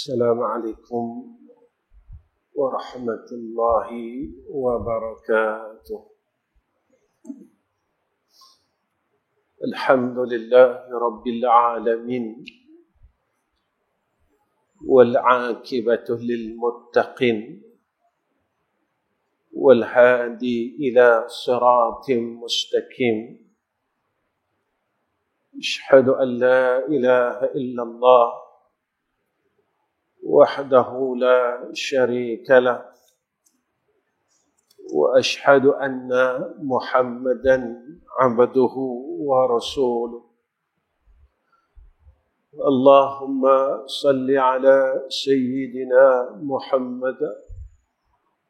السلام عليكم ورحمة الله وبركاته. الحمد لله رب العالمين والعاقبة للمتقين والهادي إلى صراط مستقيم. أشهد أن لا إله إلا الله وحده لا شريك له وأشهد أن محمدا عبده ورسوله. اللهم صل على سيدنا محمد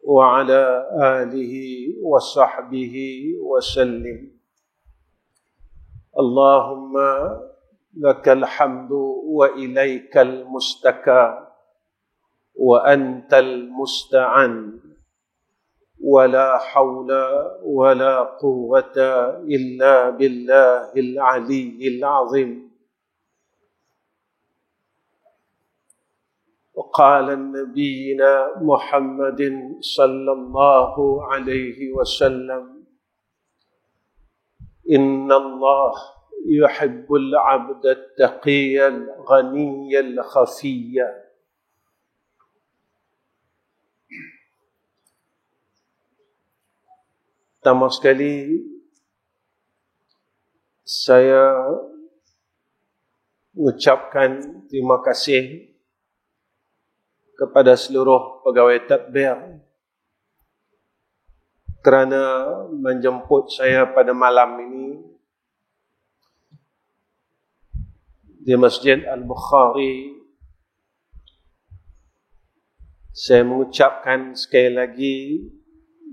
وعلى آله وصحبه وسلم. اللهم لك الحمد وإليك المستكى وأنت المستعان ولا حول ولا قوة إلا بالله العلي العظيم. وقال نبينا محمد صلى الله عليه وسلم: إن الله يحب العبد التقي الغني الخفي. Pertama sekali, saya mengucapkan terima kasih kepada seluruh pegawai tadbir kerana menjemput saya pada malam ini di Masjid Al-Bukhari. Saya mengucapkan sekali lagi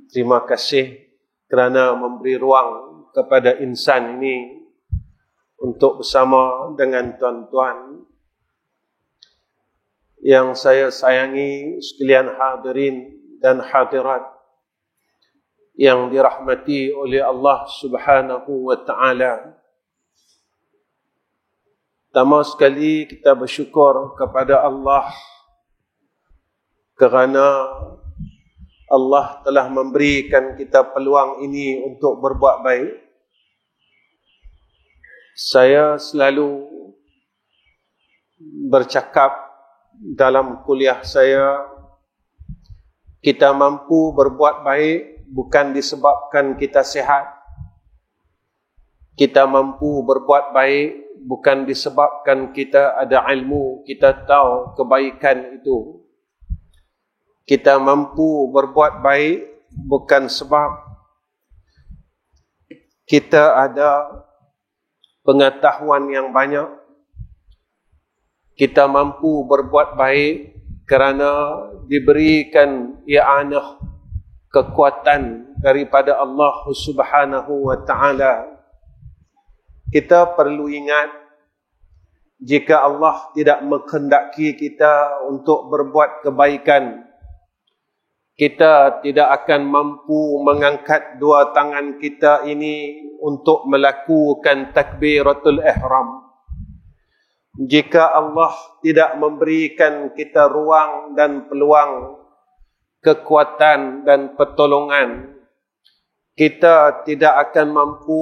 terima kasih kerana memberi ruang kepada insan ini untuk bersama dengan tuan-tuan yang saya sayangi sekalian hadirin dan hadirat yang dirahmati oleh Allah Subhanahu wa taala. Pertama sekali kita bersyukur kepada Allah kerana Allah telah memberikan kita peluang ini untuk berbuat baik. Saya selalu bercakap dalam kuliah saya, kita mampu berbuat baik bukan disebabkan kita sihat. Kita mampu berbuat baik bukan disebabkan kita ada ilmu, kita tahu kebaikan itu. Kita mampu berbuat baik bukan sebab kita ada pengetahuan yang banyak. Kita mampu berbuat baik kerana diberikan i'anah, kekuatan daripada Allah Subhanahu wa taala. Kita perlu ingat, jika Allah tidak menghendaki kita untuk berbuat kebaikan, kita tidak akan mampu mengangkat dua tangan kita ini untuk melakukan takbiratul ihram. Jika Allah tidak memberikan kita ruang dan peluang, kekuatan dan pertolongan, kita tidak akan mampu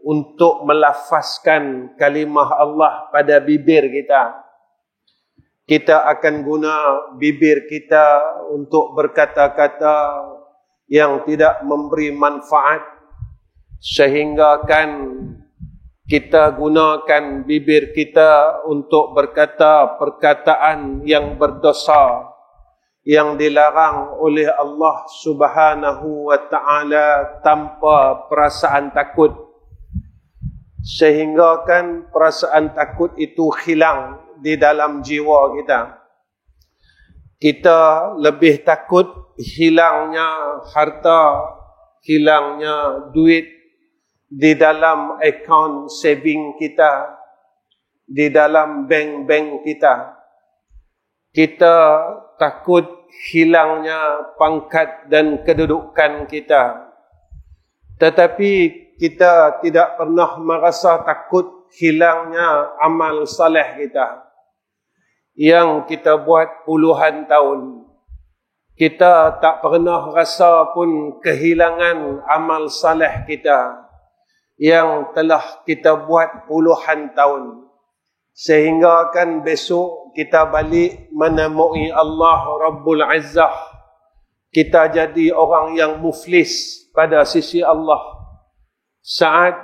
untuk melafazkan kalimah Allah pada bibir kita. Kita akan guna bibir kita untuk berkata-kata yang tidak memberi manfaat, sehingga kan kita gunakan bibir kita untuk berkata perkataan yang berdosa, yang dilarang oleh Allah Subhanahu wa taala tanpa perasaan takut, sehingga kan perasaan takut itu hilang di dalam jiwa kita. Kita lebih takut hilangnya harta, hilangnya duit di dalam akaun saving kita, di dalam bank-bank kita. Kita takut hilangnya pangkat dan kedudukan kita. Tetapi kita tidak pernah merasa takut hilangnya amal saleh kita. yang kita buat puluhan tahun. Kita tak pernah rasa pun kehilangan amal saleh kita yang telah kita buat puluhan tahun. Sehingga kan besok kita balik menemui Allah Rabbul Izzah. Kita jadi orang yang muflis pada sisi Allah. Saat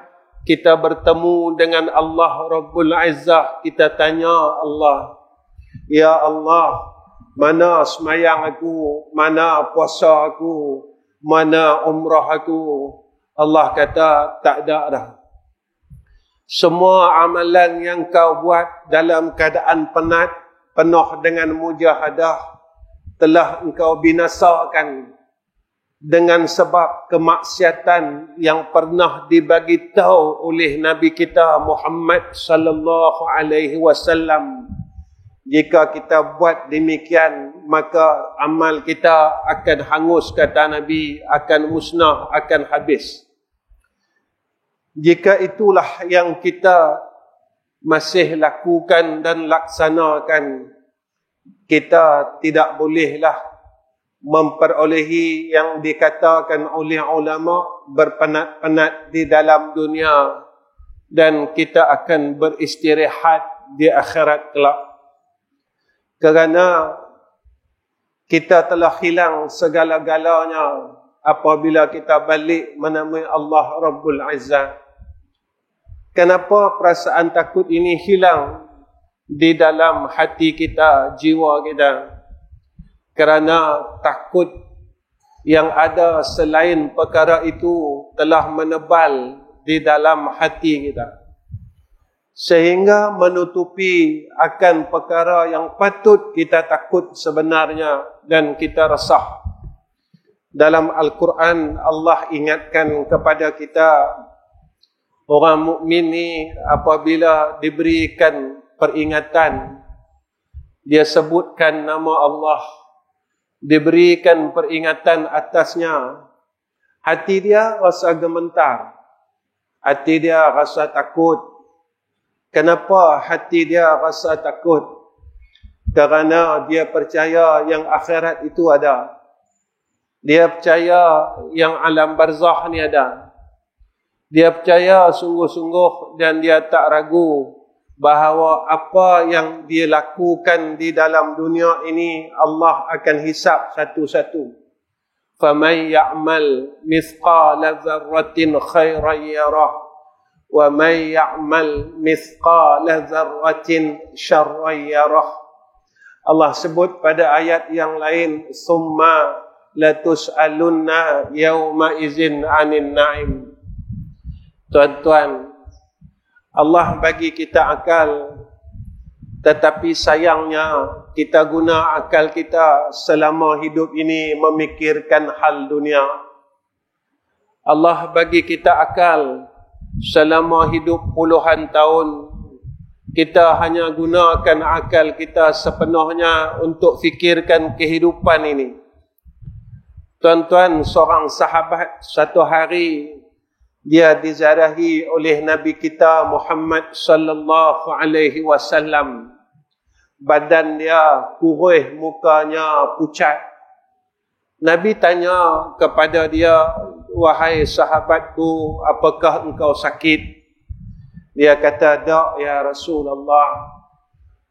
kita bertemu dengan Allah Rabbul Izzah, kita tanya Allah, Ya Allah, mana semayang aku, mana puasa aku, mana umrah aku? Allah kata, tak ada dah. Semua amalan yang kau buat dalam keadaan penat, penuh dengan mujahadah, telah engkau binasakan dengan sebab kemaksiatan yang pernah dibagi tahu oleh Nabi kita Muhammad sallallahu alaihi wasallam. Jika kita buat demikian, maka amal kita akan hangus, kata Nabi, akan musnah, akan habis. Jika itulah yang kita masih lakukan dan laksanakan, kita tidak bolehlah memperolehi yang dikatakan oleh ulama berpenat-penat di dalam dunia, dan kita akan beristirahat di akhirat kelak. Kerana kita telah hilang segala-galanya apabila kita balik menemui Allah Rabbul Izzah. Kenapa perasaan takut ini hilang di dalam hati kita, jiwa kita? Kerana takut yang ada selain perkara itu telah menebal di dalam hati kita, sehingga menutupi akan perkara yang patut kita takut sebenarnya dan kita resah. Dalam Al-Quran Allah ingatkan kepada kita, orang mukmin ni apabila diberikan peringatan, dia sebutkan nama Allah, diberikan peringatan atasnya, hati dia rasa gemetar, hati dia rasa takut. Kenapa hati dia rasa takut? Kerana dia percaya yang akhirat itu ada. Dia percaya yang alam barzakh ni ada. Dia percaya sungguh-sungguh dan dia tak ragu bahawa apa yang dia lakukan di dalam dunia ini Allah akan hisab satu-satu. Faman ya'mal mithqala dzarratin khairan yarah wa man ya'mal mithqala dzarratin syarran yarah. Allah sebut pada ayat yang lain, summa latus'alunna yawma idzin 'anil na'im. Tuan-tuan, Allah bagi kita akal, tetapi sayangnya kita guna akal kita selama hidup ini memikirkan hal dunia. Allah bagi kita akal selama hidup puluhan tahun, kita hanya gunakan akal kita sepenuhnya untuk fikirkan kehidupan ini. Tuan-tuan, seorang sahabat satu hari dia diziarahi oleh Nabi kita Muhammad sallallahu alaihi wasallam. Badan dia kurus, mukanya pucat. Nabi tanya kepada dia, wahai sahabatku, apakah engkau sakit? Dia kata, tak ya Rasulullah.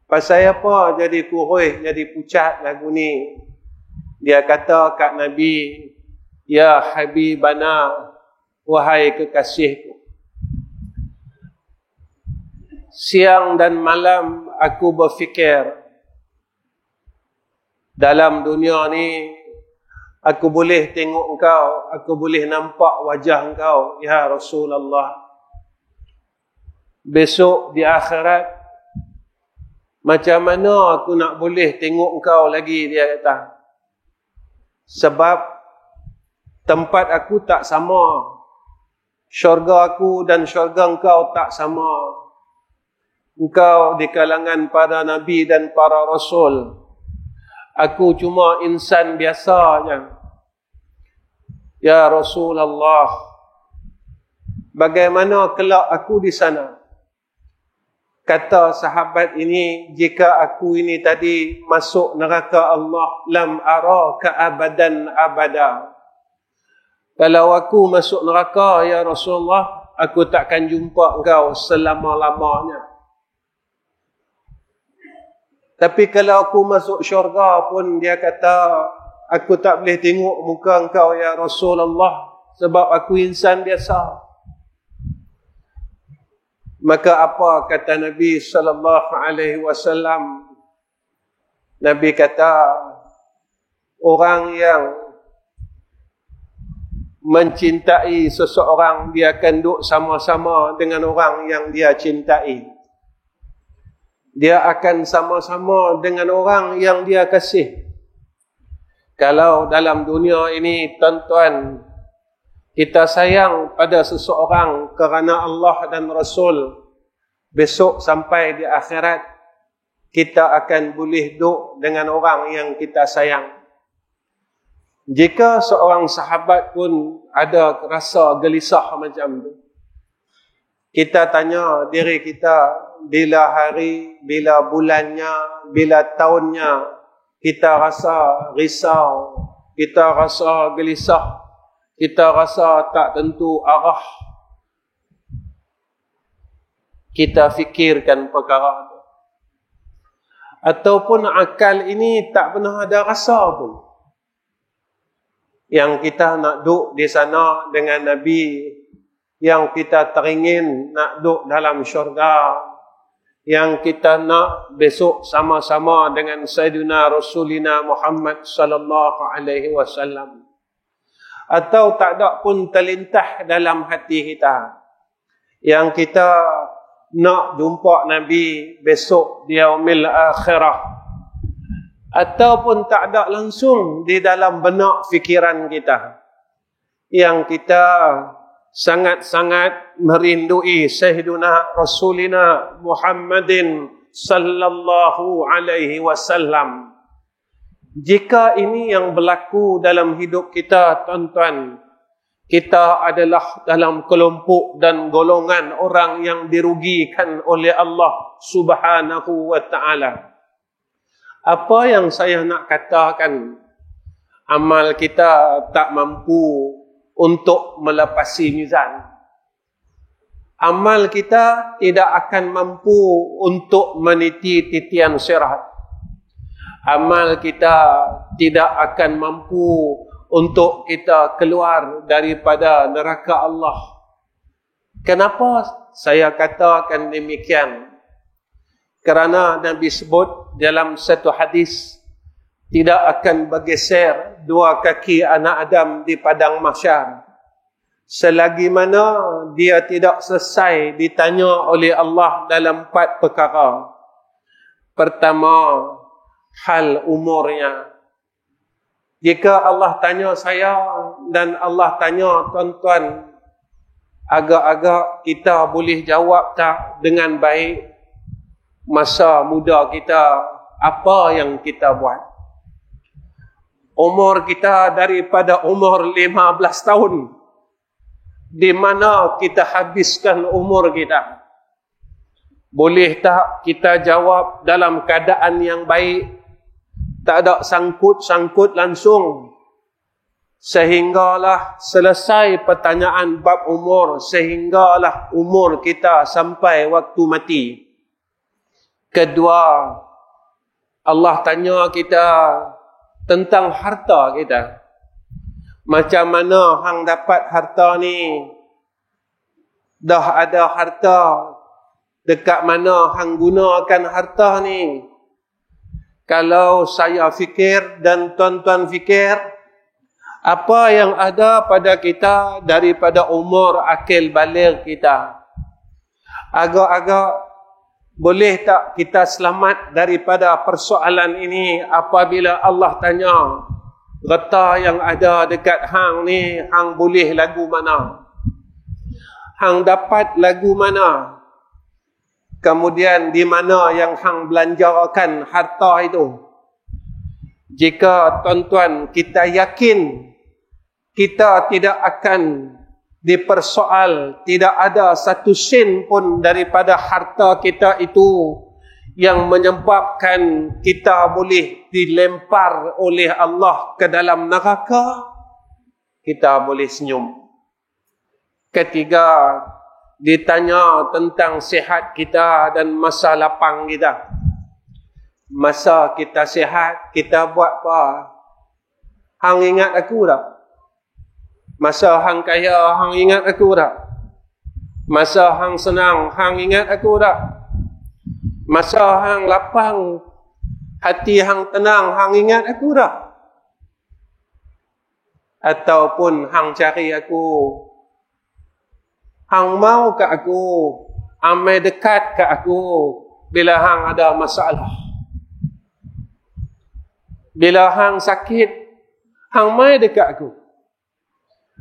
Pasal apa jadi kurus, jadi pucat lagu ni? Dia kata kat Nabi, ya Habibana, wahai kekasihku, siang dan malam aku berfikir, dalam dunia ni aku boleh tengok engkau, aku boleh nampak wajah engkau, ya Rasulullah. Besok di akhirat, macam mana aku nak boleh tengok engkau lagi, dia kata. Sebab tempat aku tak sama. Syurga aku dan syurga engkau tak sama. Engkau di kalangan para nabi dan para rasul. Aku cuma insan biasa je. Ya Rasulullah, bagaimana kelak aku di sana? Kata sahabat ini, jika aku ini tadi masuk neraka Allah, lam araka abadan abada. Kalau aku masuk neraka, ya Rasulullah, aku takkan jumpa engkau selama-lamanya. Tapi kalau aku masuk syurga pun, dia kata, aku tak boleh tengok muka engkau, ya Rasulullah, sebab aku insan biasa. Maka apa kata Nabi sallallahu alaihi wasallam? Nabi kata, orang yang mencintai seseorang, dia akan duduk sama-sama dengan orang yang dia cintai. Dia akan sama-sama dengan orang yang dia kasih. Kalau dalam dunia ini, tuan-tuan, kita sayang pada seseorang kerana Allah dan Rasul, besok sampai di akhirat, kita akan boleh duduk dengan orang yang kita sayang. Jika seorang sahabat pun ada rasa gelisah macam tu, kita tanya diri kita, bila hari, bila bulannya, bila tahunnya, kita rasa risau, kita rasa gelisah, kita rasa tak tentu arah, kita fikirkan perkara itu. Ataupun akal ini tak pernah ada rasa pun. Yang kita nak duduk di sana dengan Nabi, yang kita teringin nak duduk dalam syurga, yang kita nak besok sama-sama dengan Sayyidina Rasulina Muhammad sallallahu alaihi wasallam. Atau tak ada pun terlintah dalam hati kita, yang kita nak jumpa Nabi besok di yaumil akhirah. Ataupun tak ada langsung di dalam benak fikiran kita, yang kita sangat-sangat merindui Sayyidina Rasulina Muhammadin sallallahu alaihi wasallam. Jika ini yang berlaku dalam hidup kita, tuan-tuan, kita adalah dalam kelompok dan golongan orang yang dirugikan oleh Allah Subhanahu wa ta'ala. Apa yang saya nak katakan, amal kita tak mampu untuk melepasi mizan. Amal kita tidak akan mampu untuk meniti titian sirat. Amal kita tidak akan mampu untuk kita keluar daripada neraka Allah. Kenapa saya katakan demikian? Kerana Nabi sebut dalam satu hadis, tidak akan bergeser dua kaki anak Adam di padang mahsyar selagi mana dia tidak selesai ditanya oleh Allah dalam 4 perkara. Pertama, hal umurnya. Jika Allah tanya saya dan Allah tanya tuan-tuan, agak-agak kita boleh jawab tak dengan baik? Masa muda kita, apa yang kita buat? Umur kita daripada umur 15 tahun, di mana kita habiskan umur kita? Boleh tak kita jawab dalam keadaan yang baik, tak ada sangkut-sangkut langsung, sehinggalah selesai pertanyaan bab umur, sehinggalah umur kita sampai waktu mati. Kedua, Allah tanya kita tentang harta kita. Macam mana hang dapat harta ni? Dah ada harta, dekat mana hang gunakan harta ni? Kalau saya fikir dan tuan-tuan fikir, apa yang ada pada kita daripada umur akil baligh kita? Agak-agak boleh tak kita selamat daripada persoalan ini apabila Allah tanya, reta yang ada dekat hang ni, hang boleh lagu mana? Hang dapat lagu mana? Kemudian di mana yang hang belanjakan harta itu? Jika tuan-tuan kita yakin kita tidak akan dipersoal, tidak ada satu sen pun daripada harta kita itu yang menyebabkan kita boleh dilempar oleh Allah ke dalam neraka, kita boleh senyum. Ketiga, ditanya tentang sihat kita dan masa lapang kita. Masa kita sihat, kita buat apa? Hang ingat aku tak? Masa hang kaya, hang ingat aku tak? Masa hang senang, hang ingat aku tak? Masa hang lapang, hati hang tenang, hang ingat aku tak? Ataupun hang cari aku, hang mau ke aku, amai dekat ke aku bila hang ada masalah. Bila hang sakit, hang mai dekat aku.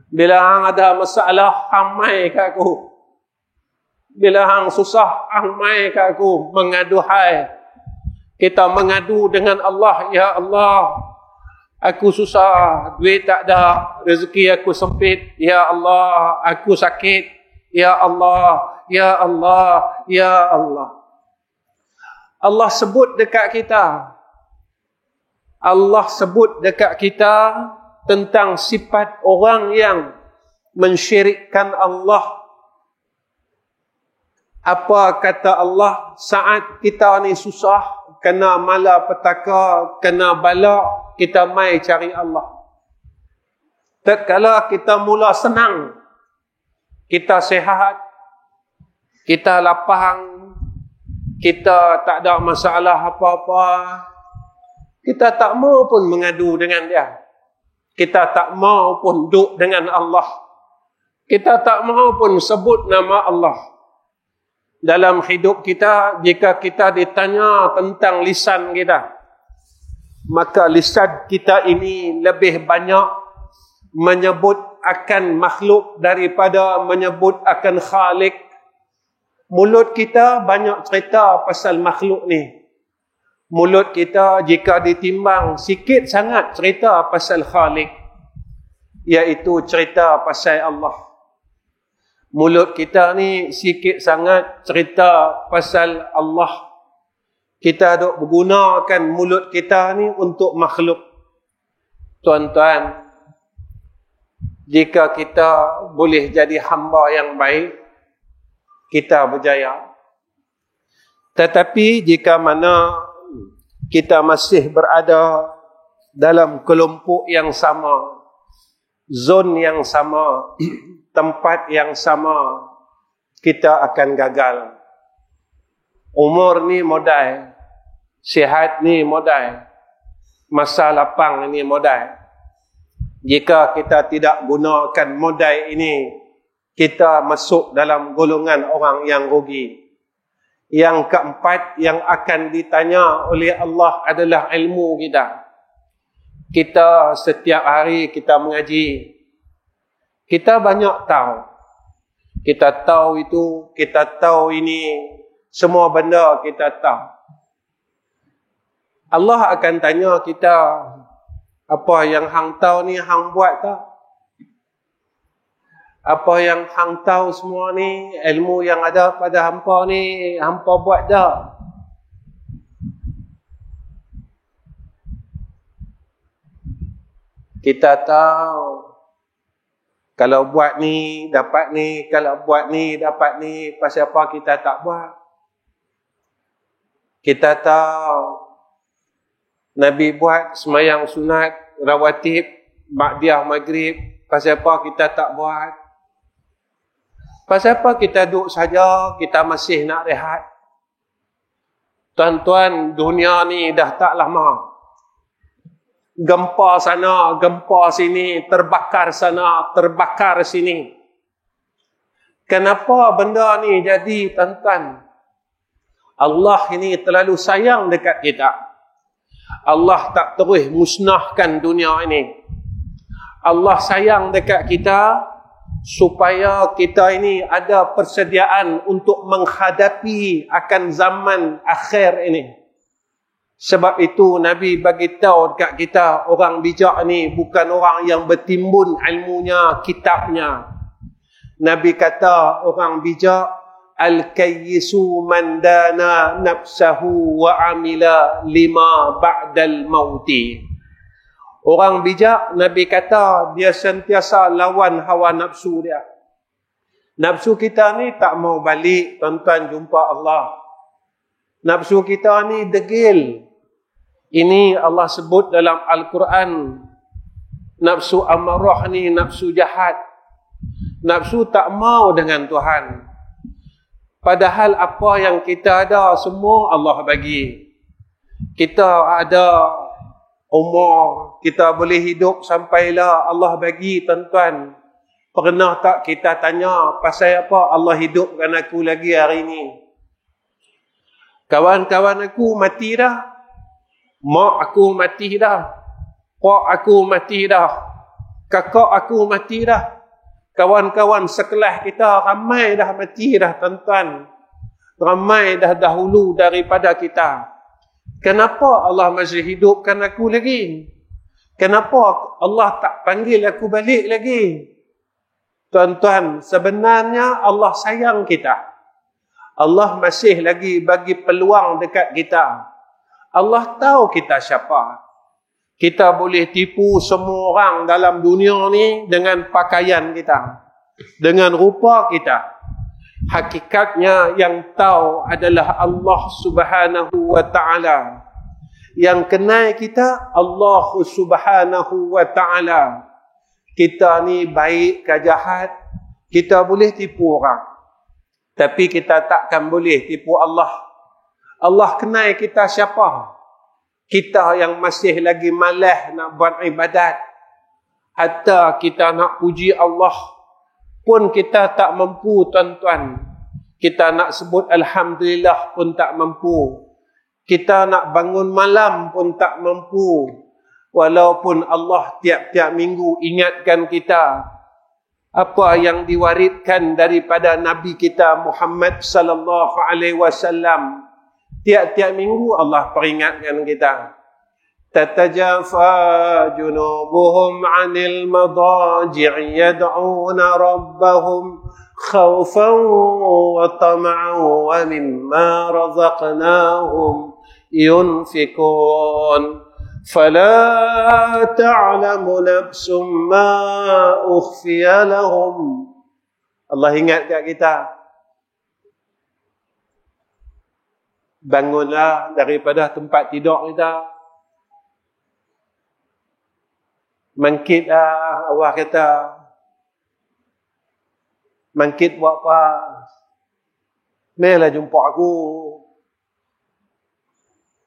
Bila hang ada masalah, hang mai ke aku. Bila hang susah, hang mai ke aku mengaduhai. Kita mengadu dengan Allah, ya Allah, aku susah, duit tak ada, rezeki aku sempit, ya Allah, aku sakit, ya Allah, ya Allah, ya Allah. Allah sebut dekat kita. Allah sebut dekat kita tentang sifat orang yang mensyirikkan Allah. Apa kata Allah saat kita ni susah, kena malapetaka, kena bala, kita mai cari Allah. Tatkala kita mula senang, kita sihat, kita lapang, kita tak ada masalah apa-apa, kita tak mau pun mengadu dengan dia. Kita tak mau pun duduk dengan Allah. Kita tak mau pun sebut nama Allah. Dalam hidup kita, jika kita ditanya tentang lisan kita, maka lisan kita ini lebih banyak menyebut akan makhluk daripada menyebut akan Khalik. Mulut kita banyak cerita pasal makhluk ni. Mulut kita jika ditimbang sikit sangat cerita pasal Khalik, iaitu cerita pasal Allah. Mulut kita ni sikit sangat cerita pasal Allah. Kita duk menggunakan mulut kita ni untuk makhluk. Tuan-tuan, jika kita boleh jadi hamba yang baik, kita berjaya. Tetapi jika mana kita masih berada dalam kelompok yang sama, zon yang sama, tempat yang sama, kita akan gagal. Umur ni modal, sihat ni modal, masa lapang ni modal. Jika kita tidak gunakan modal ini, kita masuk dalam golongan orang yang rugi. Yang keempat yang akan ditanya oleh Allah adalah ilmu kita. Kita setiap hari kita mengaji. Kita banyak tahu. Kita tahu itu, kita tahu ini, semua benda kita tahu. Allah akan tanya kita, apa yang hang tahu ni hang buat tak? Apa yang hang tahu semua ni, ilmu yang ada pada hampa ni, hampa buat dah. Kita tahu, kalau buat ni, dapat ni, kalau buat ni, dapat ni, pasal apa kita tak buat? Kita tahu, Nabi buat semayang sunat, rawatib, ba'diyah maghrib, pasal apa kita tak buat? Pasal apa kita duduk saja, kita masih nak rehat? Tuan-tuan, dunia ni dah tak lama. Gempa sana, gempa sini, terbakar sana, terbakar sini. Kenapa benda ni jadi, tuan-tuan? Allah ini terlalu sayang dekat kita. Allah tak terus musnahkan dunia ini. Allah sayang dekat kita, supaya kita ini ada persediaan untuk menghadapi akan zaman akhir ini. Sebab itu Nabi bagi tahu dekat kita, orang bijak ni bukan orang yang bertimbun ilmunya, kitabnya. Nabi kata orang bijak, al-kayyisu man dana nafsahu wa amila lima ba'dal mauti. Orang bijak, Nabi kata, dia sentiasa lawan hawa nafsu dia. Nafsu kita ni tak mau balik, tuan-tuan, jumpa Allah. Nafsu kita ni degil. Ini Allah sebut dalam Al-Quran. Nafsu amarah ni nafsu jahat. Nafsu tak mau dengan Tuhan. Padahal apa yang kita ada semua Allah bagi. Kita ada umur, kita boleh hidup sampailah Allah bagi, tuan-tuan. Pernah tak kita tanya pasal apa Allah hidupkan aku lagi hari ini? Kawan-kawan aku mati dah. Mak aku mati dah. Pak aku mati dah. Kakak aku mati dah. Kawan-kawan sekelas kita ramai dah mati dah, tuan-tuan. Ramai dah dahulu daripada kita. Kenapa Allah masih hidupkan aku lagi? Kenapa Allah tak panggil aku balik lagi? Tuan-tuan, sebenarnya Allah sayang kita. Allah masih lagi bagi peluang dekat kita. Allah tahu kita siapa. Kita boleh tipu semua orang dalam dunia ni dengan pakaian kita, dengan rupa kita. Hakikatnya yang tahu adalah Allah Subhanahu wa ta'ala. Yang kenal kita Allah Subhanahu wa ta'ala. Kita ni baik ke jahat, kita boleh tipu orang. Tapi kita takkan boleh tipu Allah. Allah kenal kita siapa. Kita yang masih lagi malas nak buat ibadat, hatta kita nak puji Allah pun kita tak mampu, tuan-tuan. Kita nak sebut Alhamdulillah pun tak mampu. Kita nak bangun malam pun tak mampu. Walaupun Allah tiap-tiap minggu ingatkan kita apa yang diwariskan daripada Nabi kita Muhammad sallallahu alaihi wasallam. Tiap-tiap minggu Allah peringatkan kita. Tatajafa junubuhum 'anil madaji' yad'una rabbahum khawfan wa tama'an wa mimma razaqnahum yunfikun. فلا تعلم نفس ما أخفي لهم. Allah ingat kat kita, bangunlah daripada tempat tidur kita, bangkitlah. Allah kata, bangkit buat apa? Marilah jumpa aku.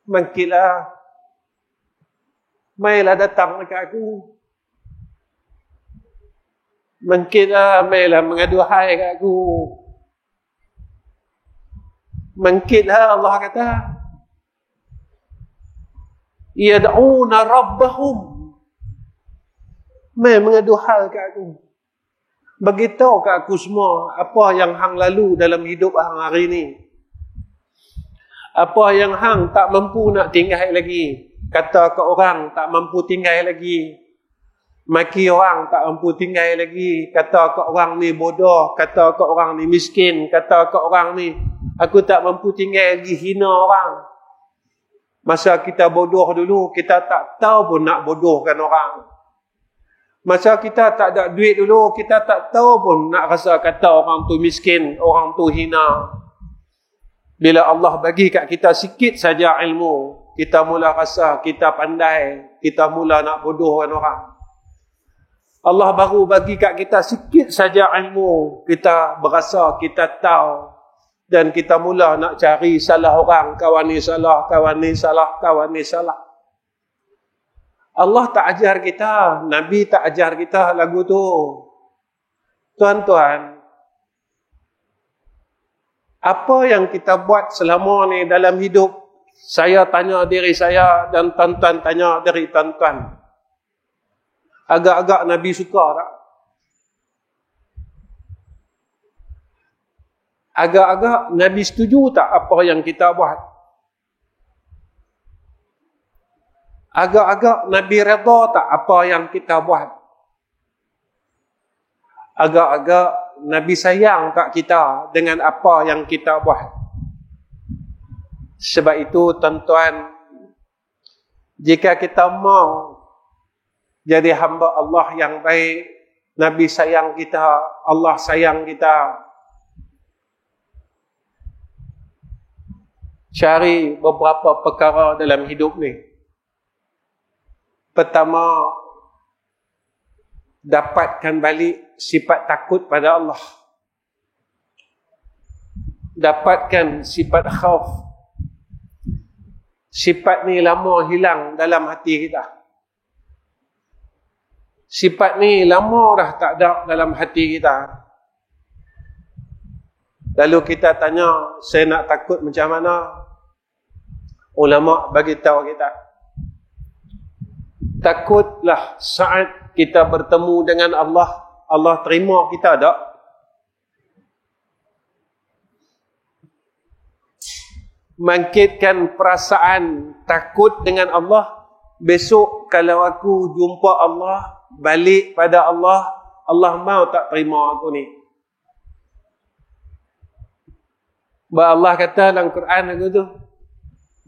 Bangkitlah, marilah datang dekat aku. Bangkitlah, marilah mengadu hai kat aku. Bangkitlah, Allah kata. Yad'una rabbahum. Mari mengadu hal kat aku. Beritahu kat aku semua apa yang hang lalu dalam hidup hang hari ni. Apa yang hang tak mampu nak tinggal lagi. Kata ke orang tak mampu tinggal lagi. Maki orang tak mampu tinggal lagi. Kata ke orang ni bodoh. Kata ke orang ni miskin. Kata ke orang ni aku tak mampu tinggal lagi. Hina orang. Masa kita bodoh dulu, kita tak tahu pun nak bodohkan orang. Masa kita tak ada duit dulu, kita tak tahu pun nak rasa kata orang tu miskin, orang tu hina. Bila Allah bagi kat kita sikit saja ilmu, kita mula rasa kita pandai, kita mula nak bodohkan orang. Allah baru bagi kat kita sikit saja ilmu, kita berasa kita tahu, dan kita mula nak cari salah orang, kawan ni salah, kawan ni salah, kawan ni salah. Allah tak ajar kita, Nabi tak ajar kita lagu tu. Tuan-tuan, apa yang kita buat selama ni dalam hidup, saya tanya diri saya dan tuan-tuan tanya diri tuan-tuan. Agak-agak Nabi suka tak? Agak-agak Nabi setuju tak apa yang kita buat? Agak-agak Nabi redha tak apa yang kita buat? Agak-agak Nabi sayang kat kita dengan apa yang kita buat. Sebab itu tuan-tuan, jika kita mau jadi hamba Allah yang baik, Nabi sayang kita, Allah sayang kita, cari beberapa perkara dalam hidup ni. Pertama, dapatkan balik sifat takut pada Allah. Dapatkan sifat khauf. Sifat ni lama hilang dalam hati kita. Sifat ni lama dah tak ada dalam hati kita. Lalu kita tanya, saya nak takut macam mana? Ulama bagi tahu kita, takutlah saat kita bertemu dengan Allah, Allah terima kita tak? Bangkitkan perasaan takut dengan Allah. Besok kalau aku jumpa Allah, balik pada Allah, Allah mau tak terima aku ni? Bahawa Allah kata dalam Quran aku tu,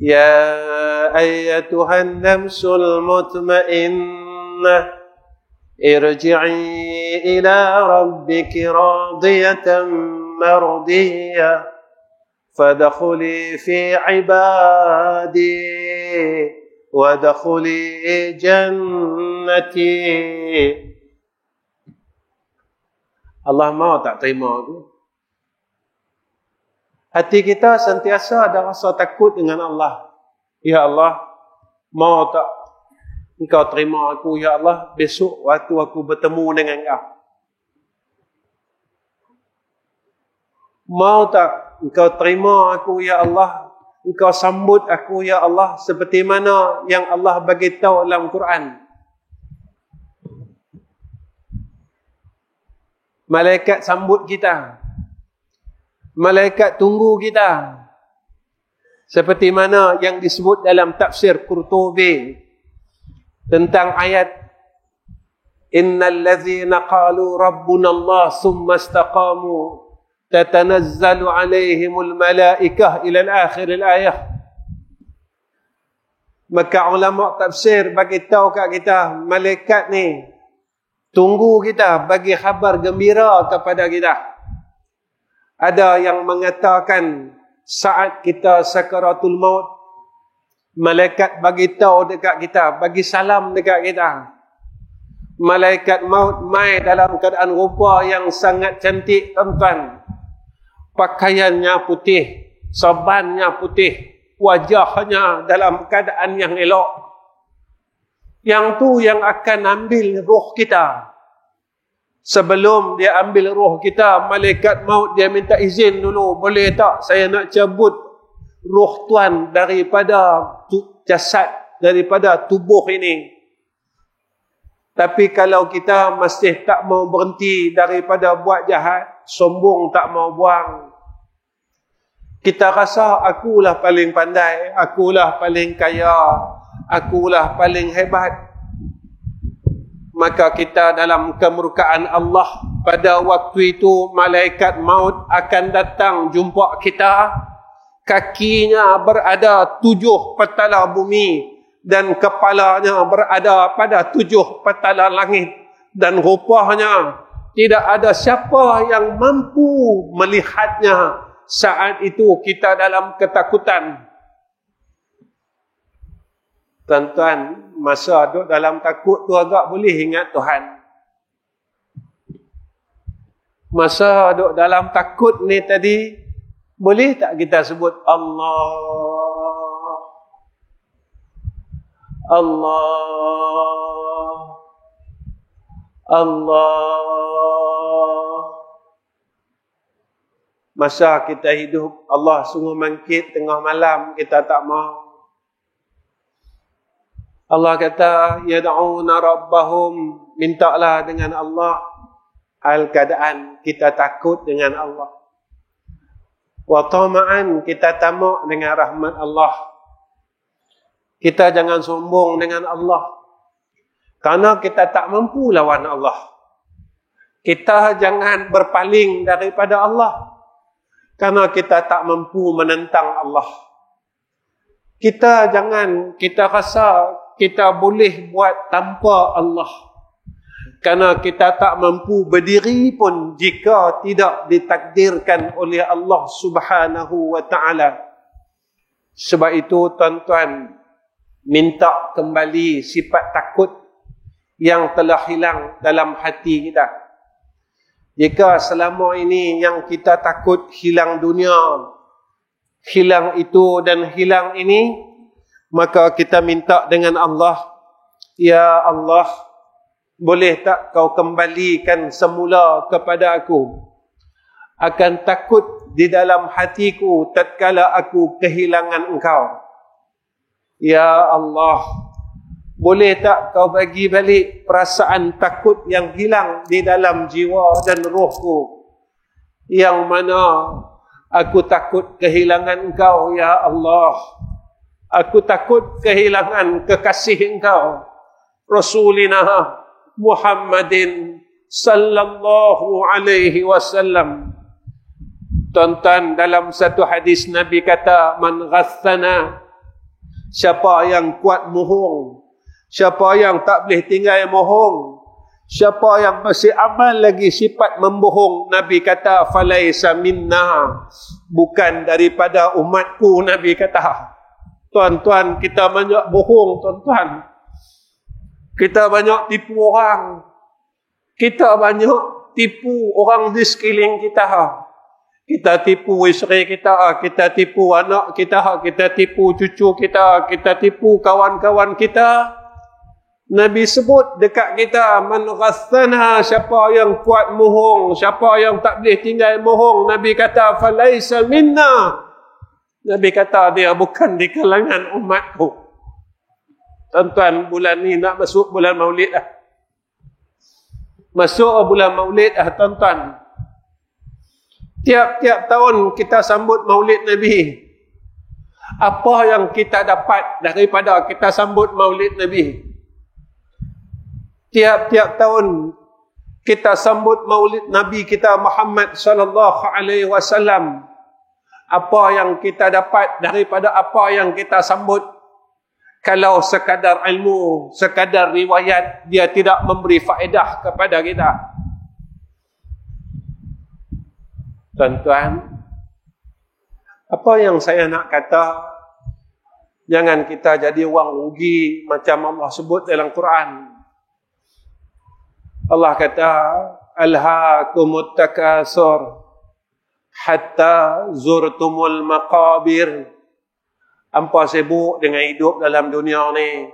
ya ayyatuhan namsul mutmainnah irji'i ila rabbiki radiyatan mardiyah fadkhuli fi ibadi wadkhuli jannati. Allah mau tak terima tu? Hati kita sentiasa ada rasa takut dengan Allah. Ya Allah, mau tak Engkau terima aku, ya Allah, besok waktu aku bertemu dengan Engkau? Mau tak Engkau terima aku, ya Allah? Engkau sambut aku, ya Allah, seperti mana yang Allah bagi tahu dalam Quran. Malaikat sambut kita. Malaikat tunggu kita. Seperti mana yang disebut dalam tafsir Qurtubi tentang ayat innal ladzina qalu rabbuna Allah summa istaqamu tatanazzalu alaihimul malaikah ila al-akhir al-ayah. Maka ulama tafsir bagi tahu kat kita, malaikat ni tunggu kita, bagi khabar gembira kepada kita. Ada yang mengatakan saat kita sakaratul maut, malaikat bagi tahu dekat kita, bagi salam dekat kita. Malaikat maut mai dalam keadaan rupa yang sangat cantik, tuan-tuan. Pakaiannya putih, sabannya putih, wajahnya dalam keadaan yang elok. Yang tu yang akan ambil roh kita. Sebelum dia ambil roh kita, malaikat maut dia minta izin dulu. Boleh tak saya nak cabut roh tuan daripada jasad, daripada tubuh ini? Tapi kalau kita masih tak mau berhenti daripada buat jahat, sombong tak mau buang, kita rasa akulah paling pandai, akulah paling kaya, akulah paling hebat, maka kita dalam kemurkaan Allah. Pada waktu itu malaikat maut akan datang jumpa kita. Kakinya berada 7 petala bumi dan kepalanya berada pada 7 petala langit. Dan rupanya tidak ada siapa yang mampu melihatnya. Saat itu kita dalam ketakutan. Tuan-tuan, masa duduk dalam takut tu agak boleh ingat Tuhan. Masa duduk dalam takut ni tadi, boleh tak kita sebut Allah? Allah. Allah. Masa kita hidup, Allah sungguh bangkit tengah malam, kita tak mau. Allah kata, yad'una rabbahum, mintalah dengan Allah. Al-keadaan kita takut dengan Allah. Wa tama'an, kita tamak dengan rahmat Allah. Kita jangan sombong dengan Allah. Karena kita tak mampu lawan Allah. Kita jangan berpaling daripada Allah karena kita tak mampu menentang Allah. Kita rasa kita boleh buat tanpa Allah, karena kita tak mampu berdiri pun jika tidak ditakdirkan oleh Allah Subhanahu wa ta'ala. Sebab itu tuan-tuan, minta kembali sifat takut yang telah hilang dalam hati kita. Jika selama ini yang kita takut hilang dunia, hilang itu dan hilang ini, maka kita minta dengan Allah, ya Allah, boleh tak kau kembalikan semula kepada aku? Akan takut di dalam hatiku tatkala aku kehilangan engkau. Ya Allah, boleh tak kau bagi balik perasaan takut yang hilang di dalam jiwa dan rohku, yang mana aku takut kehilangan engkau, ya Allah. Aku takut kehilangan kekasih engkau, Rasulina Muhammadin sallallahu alaihi wasallam. Tuan-tuan, dalam satu hadis Nabi kata, man ghassana, siapa yang kuat mohong, siapa yang tak boleh tinggal mohong, siapa yang masih amal lagi sifat membohong, Nabi kata falaisa minna, bukan daripada umatku. Nabi kata, tuan-tuan, kita banyak bohong, tuan-tuan. Kita banyak tipu orang. Kita banyak tipu orang di sekeliling kita. Kita tipu isteri kita, kita tipu anak kita, kita tipu cucu kita, kita tipu kawan-kawan kita. Nabi sebut dekat kita, man ghassana, siapa yang kuat mohong, siapa yang tak boleh tinggal mohong, Nabi kata falaisa minna. Nabi kata dia bukan di kalangan umatku. Tuan-tuan, bulan ni nak masuk bulan Maulid dah. Masuk bulan Maulid dah, tuan-tuan. Tiap-tiap tahun kita sambut Maulid Nabi. Apa yang kita dapat daripada kita sambut Maulid Nabi? Tiap-tiap tahun kita sambut Maulid Nabi kita Muhammad sallallahu alaihi wasallam. Apa yang kita dapat daripada apa yang kita sambut? Kalau sekadar ilmu, sekadar riwayat, dia tidak memberi faedah kepada kita. Tuan-tuan, apa yang saya nak kata, jangan kita jadi orang rugi macam Allah sebut dalam Quran. Allah kata, alhaakumut takasur hatta zurtumul maqabir. Hampa sibuk dengan hidup dalam dunia ni.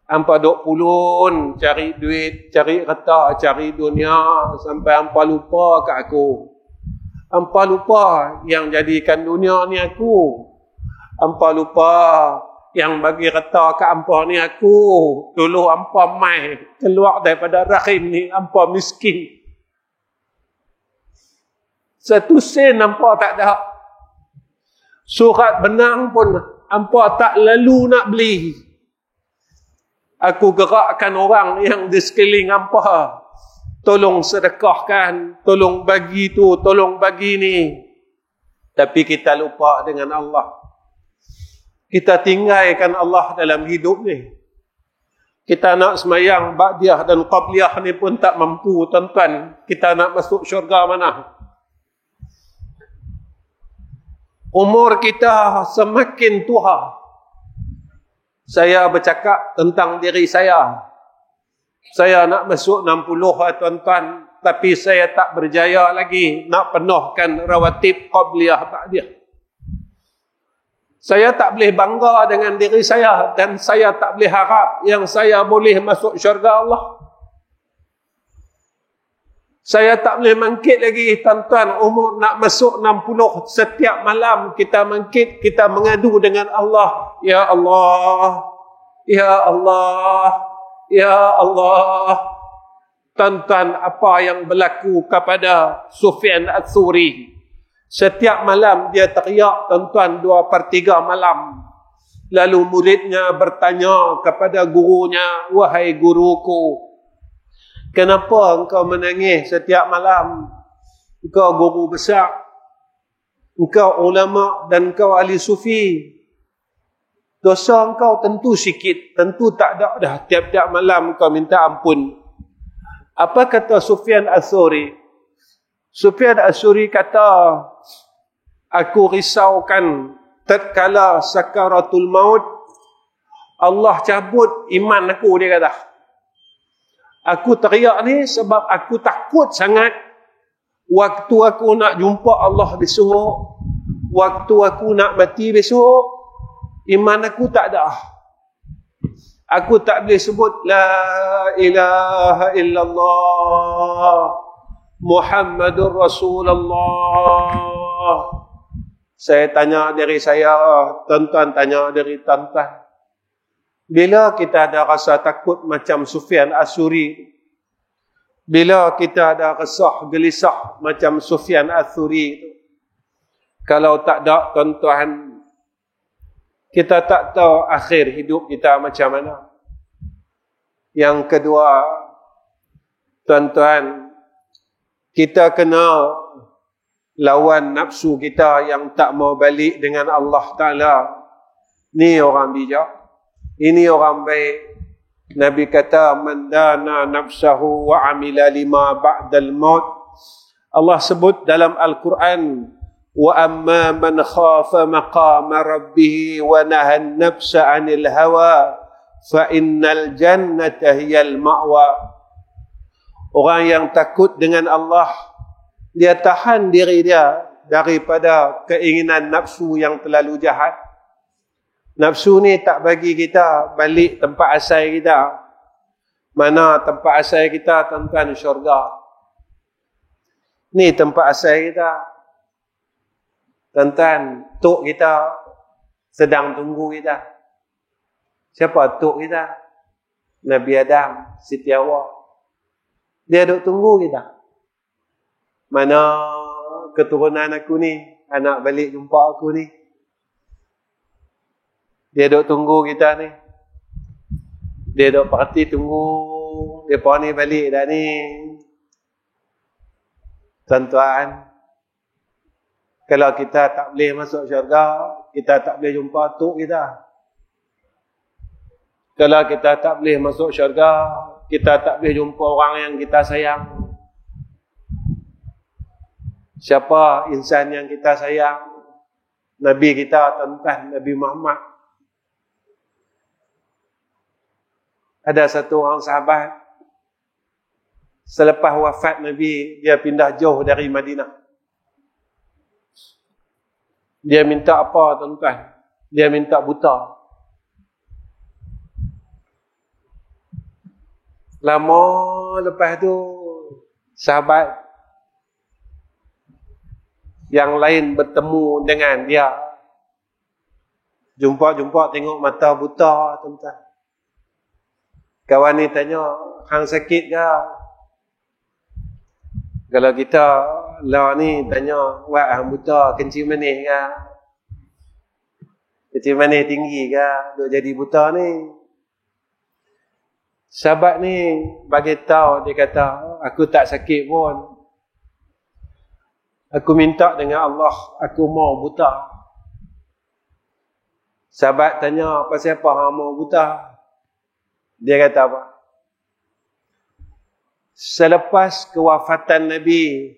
Hampa duk pulun cari duit, cari harta, cari dunia sampai hampa lupa kat aku. Hampa lupa yang jadikan dunia ni aku. Hampa lupa yang bagi harta kat hampa ni aku. Dulu hampa mai keluar daripada rahim ni, hampa miskin. Satu sen hampa tak ada. Surat benang pun hampa tak lalu nak beli. Aku gerakkan orang yang di sekeliling hampa, tolong sedekahkan, tolong bagi tu, tolong bagi ni. Tapi kita lupa dengan Allah. Kita tinggalkan Allah dalam hidup ni. Kita nak semayang ba'diyah dan qabliyah ni pun tak mampu, tuan-tuan. Kita nak masuk syurga mana? Umur kita semakin tua. Saya bercakap tentang diri saya. Saya nak masuk 60 tuan-tuan, tapi saya tak berjaya lagi nak penuhkan rawatib qabliyah ba'diyah. Saya tak boleh bangga dengan diri saya, dan saya tak boleh harap yang saya boleh masuk syurga Allah. Saya tak boleh mangkit lagi, tuan-tuan. Umur nak masuk 60, setiap malam kita mangkit, kita mengadu dengan Allah. Ya Allah, Ya Allah, Ya Allah. Tuan-tuan, apa yang berlaku kepada Sufyan Ats-Tsuri? Setiap malam dia teriak, tuan-tuan, 2/3 malam. Lalu muridnya bertanya kepada gurunya, wahai guruku, Kenapa engkau menangis setiap malam? Engkau guru besar, engkau ulama dan engkau ahli sufi. Dosa engkau tentu sikit, tentu tak ada dah. Tiap-tiap malam engkau minta ampun. Apa kata Sufyan Ats-Tsauri? Sufyan Ats-Tsauri kata, aku risaukan tatkala sakaratul maut, Allah cabut iman aku, dia kata. Aku teriak ni sebab aku takut sangat waktu aku nak jumpa Allah besok, waktu aku nak mati besok, iman aku tak ada. Aku tak boleh sebut la ilaha illallah Muhammadur Rasulullah. Saya tanya diri saya, tuan-tuan tanya diri tuan-tuan. Bila kita ada rasa takut macam Sufyan Ats-Tsauri? Bila kita ada resah, gelisah macam Sufyan Ats-Tsauri itu? Kalau tak ada, tuan-tuan, kita tak tahu akhir hidup kita macam mana. Yang kedua, tuan-tuan, kita kena lawan nafsu kita yang tak mau balik dengan Allah Ta'ala. Ni orang bijak. Ini orang baik. Nabi kata, man dana nafsahu wa amila lima ba'dal maut. Allah sebut dalam Al-Quran, wa amma man khafa maqama rabbih wa nahan nafsa 'anil hawa fa innal jannata hiyal ma'wa. Orang yang takut dengan Allah, dia tahan diri dia daripada keinginan nafsu yang terlalu jahat. Nafsu ni tak bagi kita balik tempat asal kita. Mana tempat asal kita, tuan-tuan? Syurga. Ni tempat asal kita. Tuan-tuan, tok kita sedang tunggu kita. Siapa tok kita? Nabi Adam, Siti Hawa. Dia duk tunggu kita. Mana keturunan aku ni, anak balik jumpa aku ni. Dia duk tunggu kita ni. Dia duk parti tunggu mereka ni balik dah ni. Tuan-tuan, kalau kita tak boleh masuk syurga, kita tak boleh jumpa tok kita. Kalau kita tak boleh masuk syurga, kita tak boleh jumpa orang yang kita sayang. Siapa insan yang kita sayang? Nabi kita, tuan-tuan, Nabi Muhammad. Ada satu orang sahabat, selepas wafat Nabi, dia pindah jauh dari Madinah. Dia minta apa, tuan-tuan? Dia minta buta. Lama lepas tu, sahabat yang lain bertemu dengan dia. Jumpa-jumpa tengok mata buta, tuan-tuan. Kawan ni tanya, hang sakit ke? Kalau kita lah ni tanya, wak hang buta, kencing manis ke? Kencing manis tinggi ke? Duk jadi buta ni. Sahabat ni bagi tahu, dia kata, aku tak sakit pun. Aku minta dengan Allah, aku mau buta. Sahabat tanya, pasal apa hang mau buta? Dia kata apa? Selepas kewafatan Nabi,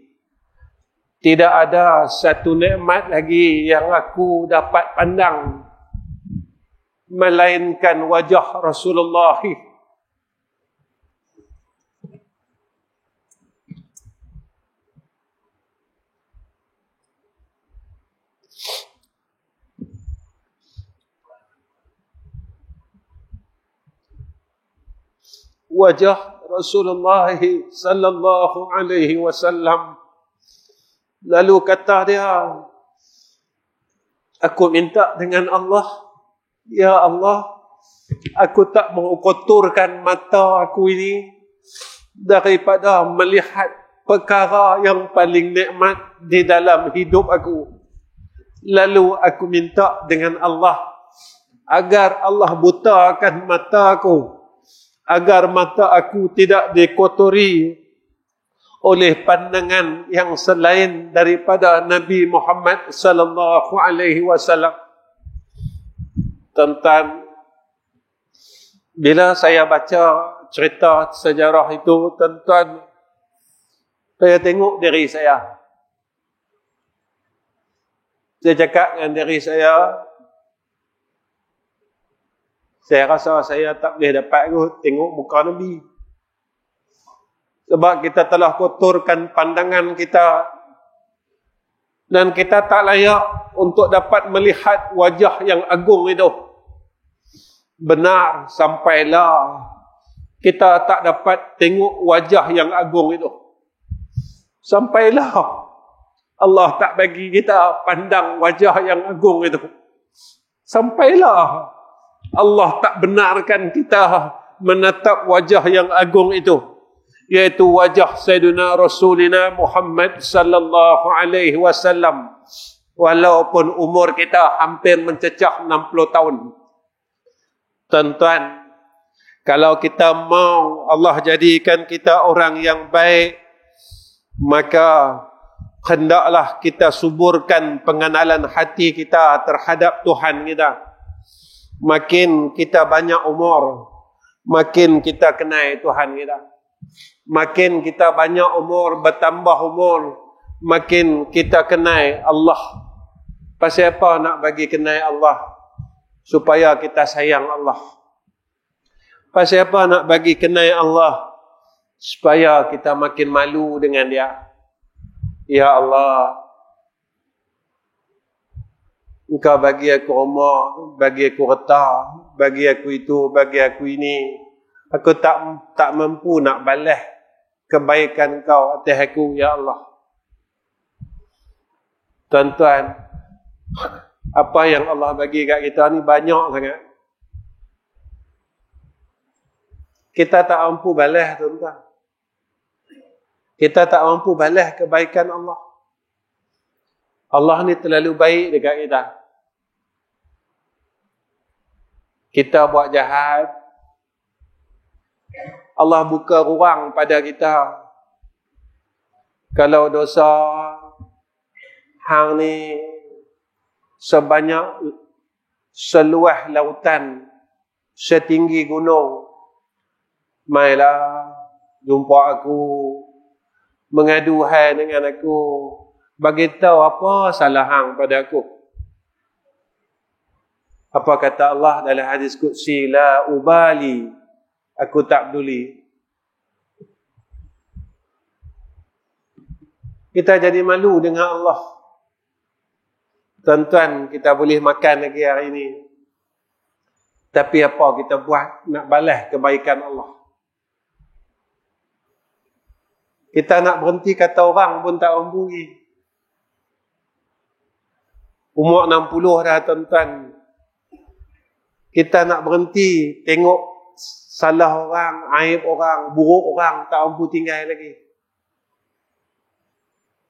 tidak ada satu nikmat lagi yang aku dapat pandang melainkan wajah Rasulullah. Wajah Rasulullah sallallahu alaihi wasallam. Lalu kata dia, aku minta dengan Allah, ya Allah, aku tak mau kotorkan mata aku ini daripada melihat perkara yang paling nikmat di dalam hidup aku. Lalu aku minta dengan Allah agar Allah butakan mata aku, agar mata aku tidak dikotori oleh pandangan yang selain daripada Nabi Muhammad sallallahu alaihi wasallam. Tuan-tuan, bila saya baca cerita sejarah itu, tuan-tuan, saya tengok diri saya. Saya cakap dengan diri saya rasa saya tak boleh dapat kot tengok muka Nabi. Sebab kita telah kotorkan pandangan kita dan kita tak layak untuk dapat melihat wajah yang agung itu. Benar, sampailah kita tak dapat tengok wajah yang agung itu. Sampailah Allah tak bagi kita pandang wajah yang agung itu. Sampailah Allah tak benarkan kita menatap wajah yang agung itu, yaitu wajah Sayyidina Rasulina Muhammad sallallahu alaihi wasallam, walaupun umur kita hampir mencecah 60 tahun. Tuan-tuan, kalau kita mau Allah jadikan kita orang yang baik, maka hendaklah kita suburkan pengenalan hati kita terhadap Tuhan kita. Makin kita banyak umur, makin kita kenal Tuhan kita. Makin kita banyak umur, bertambah umur, makin kita kenal Allah. Pasal apa nak bagi kenal Allah? Supaya kita sayang Allah. Pasal apa nak bagi kenal Allah? Supaya kita makin malu dengan Dia. Ya Allah, Engkau bagi aku rumah, bagi aku harta, bagi aku itu, bagi aku ini. Aku tak mampu nak balas kebaikan Engkau atas aku, ya Allah. Tuan-tuan, apa yang Allah bagi kat kita ni banyak sangat. Kita tak mampu balas, tuan-tuan. Kita tak mampu balas kebaikan Allah. Allah ni terlalu baik dekat kita. Kita buat jahat, Allah buka ruang pada kita. Kalau dosa hang ni sebanyak seluas lautan, setinggi gunung, mailah jumpa aku, mengadu hal dengan aku, bagi tahu apa salah hang pada aku. Apa kata Allah dalam hadis qudsi, la ubali, aku tak peduli. Kita jadi malu dengan Allah. Tuan-tuan, kita boleh makan lagi hari ini, tapi apa kita buat nak balas kebaikan Allah? Kita nak berhenti kata orang pun tak mampu. Umur 60 dah, tuan-tuan. Kita nak berhenti tengok salah orang, aib orang, buruk orang, tak mampu tinggal lagi.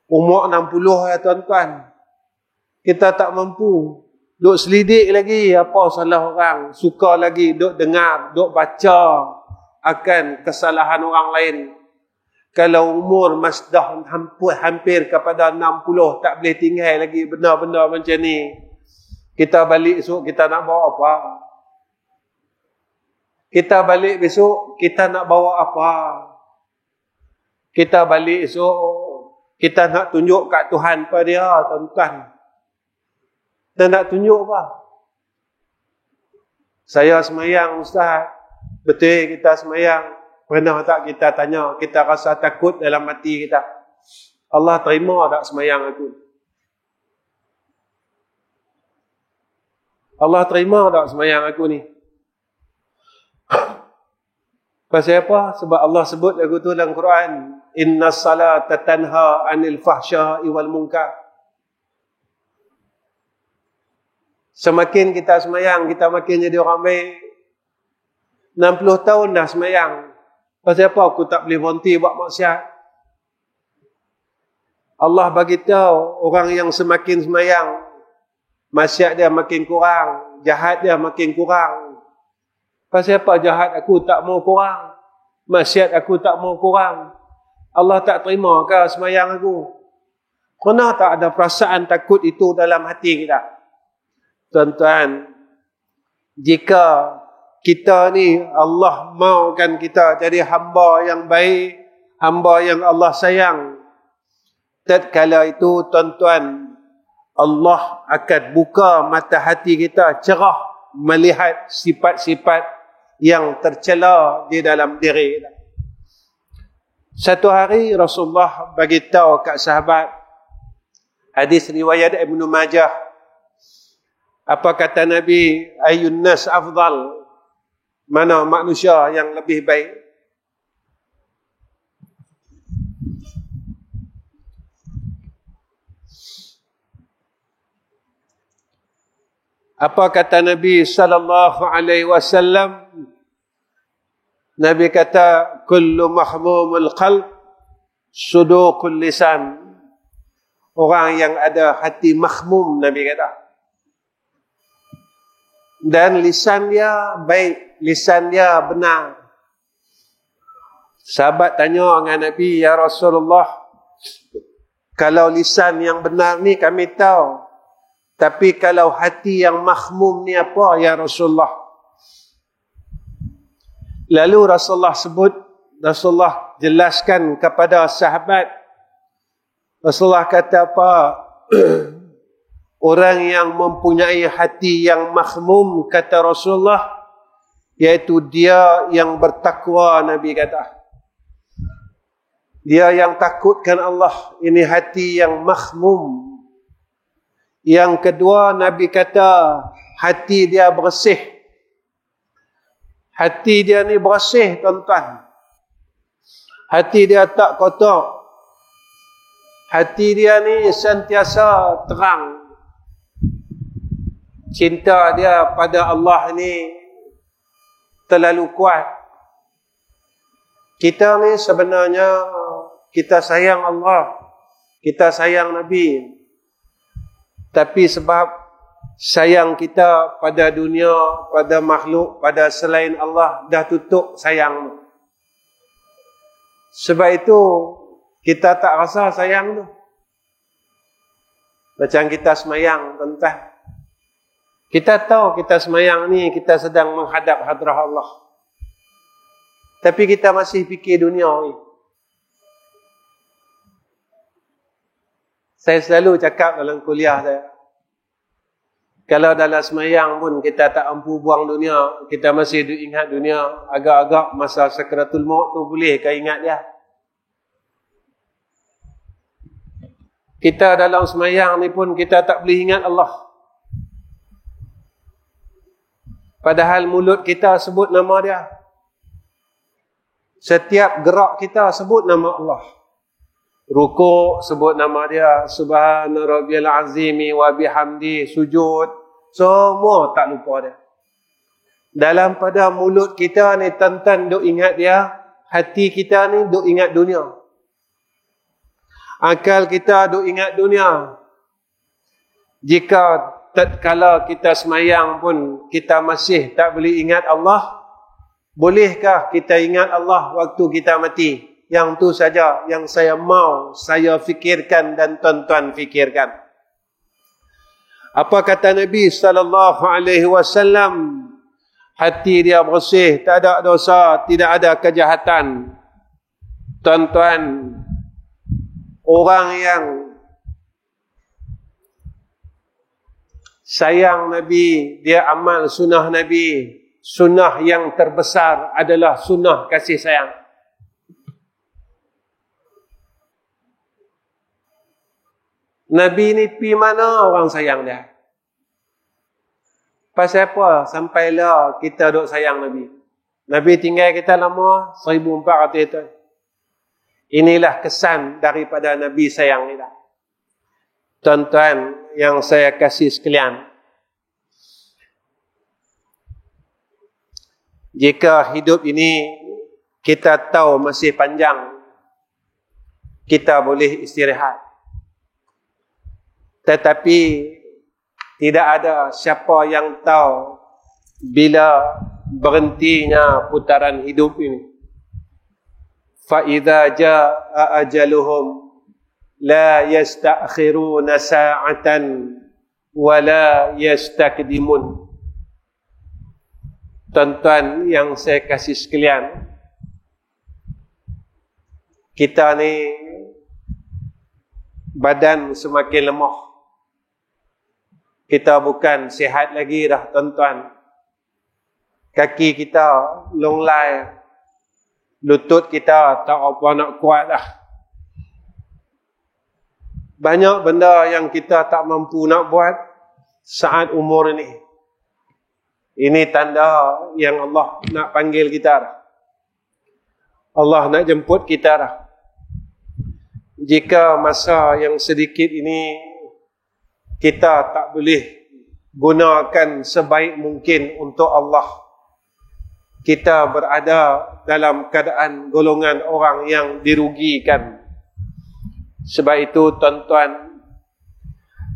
Umur 60 dah, tuan-tuan. Kita tak mampu duk selidik lagi apa salah orang, suka lagi duk dengar, duk baca akan kesalahan orang lain. Kalau umur dah hampir kepada 60, tak boleh tinggal lagi benda-benda macam ni. Kita balik esok, kita nak bawa apa? Kita balik besok, kita nak bawa apa? Kita balik esok, kita nak tunjuk kat Tuhan pada dia, tuan-tuan. Kita nak tunjuk apa? Saya semayang, Ustaz. Betul kita semayang. Pernah tak kita tanya, kita rasa takut dalam hati kita, Allah terima tak semayang aku? Allah terima tak semayang aku ni? Pasal apa? Sebab Allah sebut lagu tu dalam Quran, inna salata tanha anil fahsya'i wal munkar. Semakin kita semayang, kita makin jadi orang baik. 60 tahun dah semayang. Pasal apa aku tak boleh berhenti buat maksiat? Allah bagi tahu orang yang semakin semayang, maksiat dia makin kurang, jahat dia makin kurang. Pasal apa jahat aku tak mau kurang? Maksiat aku tak mau kurang? Allah tak terima ke semayang aku? Pernah tak ada perasaan takut itu dalam hati kita? Tuan-tuan, jika kita ni Allah maukan kita jadi hamba yang baik, hamba yang Allah sayang, tatkala itu tuan-tuan, Allah akan buka mata hati kita cerah melihat sifat-sifat yang tercela di dalam diri kita. Satu hari Rasulullah bagi tahu kat sahabat, hadis riwayat Ibnu Majah, apa kata Nabi, ayun nas afdal, mana manusia yang lebih baik? Apa kata Nabi sallallahu alaihi wasallam? Nabi kata, kullu mahmumul qalb suduqul lisan. Orang yang ada hati mahmum, Nabi kata. Dan lisan dia baik, lisan dia benar. Sahabat tanya dengan Nabi, ya Rasulullah, kalau lisan yang benar ni kami tahu, tapi kalau hati yang mahmum ni apa ya Rasulullah? Lalu Rasulullah jelaskan kepada sahabat. Rasulullah kata apa? Orang yang mempunyai hati yang mahmum, kata Rasulullah, iaitu dia yang bertakwa, Nabi kata. Dia yang takutkan Allah, ini hati yang mahmum. Yang kedua, Nabi kata, hati dia bersih. Hati dia ni bersih, tuan-tuan. Hati dia tak kotor. Hati dia ni sentiasa terang. Cinta dia pada Allah ni terlalu kuat. Kita ni sebenarnya, kita sayang Allah. Kita sayang Nabi. Tapi sebab sayang kita pada dunia, pada makhluk, pada selain Allah, dah tutup sayang. Sebab itu, kita tak rasa sayang tu. Macam kita semayang, tuan-tuan. Kita tahu kita semayang ni, kita sedang menghadap hadrah Allah. Tapi kita masih fikir dunia ni. Saya selalu cakap dalam kuliah saya, kalau dalam semayang pun kita tak mampu buang dunia, kita masih ingat dunia, agak-agak masa sakratul maut tu boleh ke ingat dia? Kita dalam semayang ni pun kita tak boleh ingat Allah. Padahal mulut kita sebut nama dia. Setiap gerak kita sebut nama Allah. Rukuk sebut nama dia, subhana rabbiyal azimi wa bihamdi, sujud, semua tak lupa dia. Dalam pada mulut kita ni tuan-tuan duk ingat dia, hati kita ni duk ingat dunia. Akal kita duk ingat dunia. Jika tatkala kita semayang pun kita masih tak boleh ingat Allah, bolehkah kita ingat Allah waktu kita mati? Yang tu saja yang saya mau saya fikirkan dan tuan-tuan fikirkan. Apa kata Nabi sallallahu alaihi wasallam? Hati dia bersih, tak ada dosa, tidak ada kejahatan. Tuan-tuan, orang yang sayang Nabi, dia amal sunnah Nabi. Sunnah yang terbesar adalah sunnah kasih sayang. Nabi ni pi mana orang sayang dia? Pasal apa sampailah kita duk sayang Nabi? Nabi tinggal kita lama 1400 tahun. Inilah kesan daripada Nabi sayang kita. Tuan-tuan yang saya kasih sekalian, jika hidup ini kita tahu masih panjang, kita boleh istirahat. Tetapi tidak ada siapa yang tahu bila berhentinya putaran hidup ini. Fa idza jaa ajaluhum la yastakhiruna sa'atan wa la yastakdimun. Tuan-tuan yang saya kasih sekalian, kita ni badan semakin lemah. Kita bukan sihat lagi dah tuan-tuan. Kaki kita longlai, lutut kita tak apa nak kuat dah. Banyak benda yang kita tak mampu nak buat saat umur ini. Ini tanda yang Allah nak panggil kita dah. Allah nak jemput kita dah. Jika masa yang sedikit ini kita tak boleh gunakan sebaik mungkin untuk Allah, kita berada dalam keadaan golongan orang yang dirugikan. Sebab itu tuan-tuan,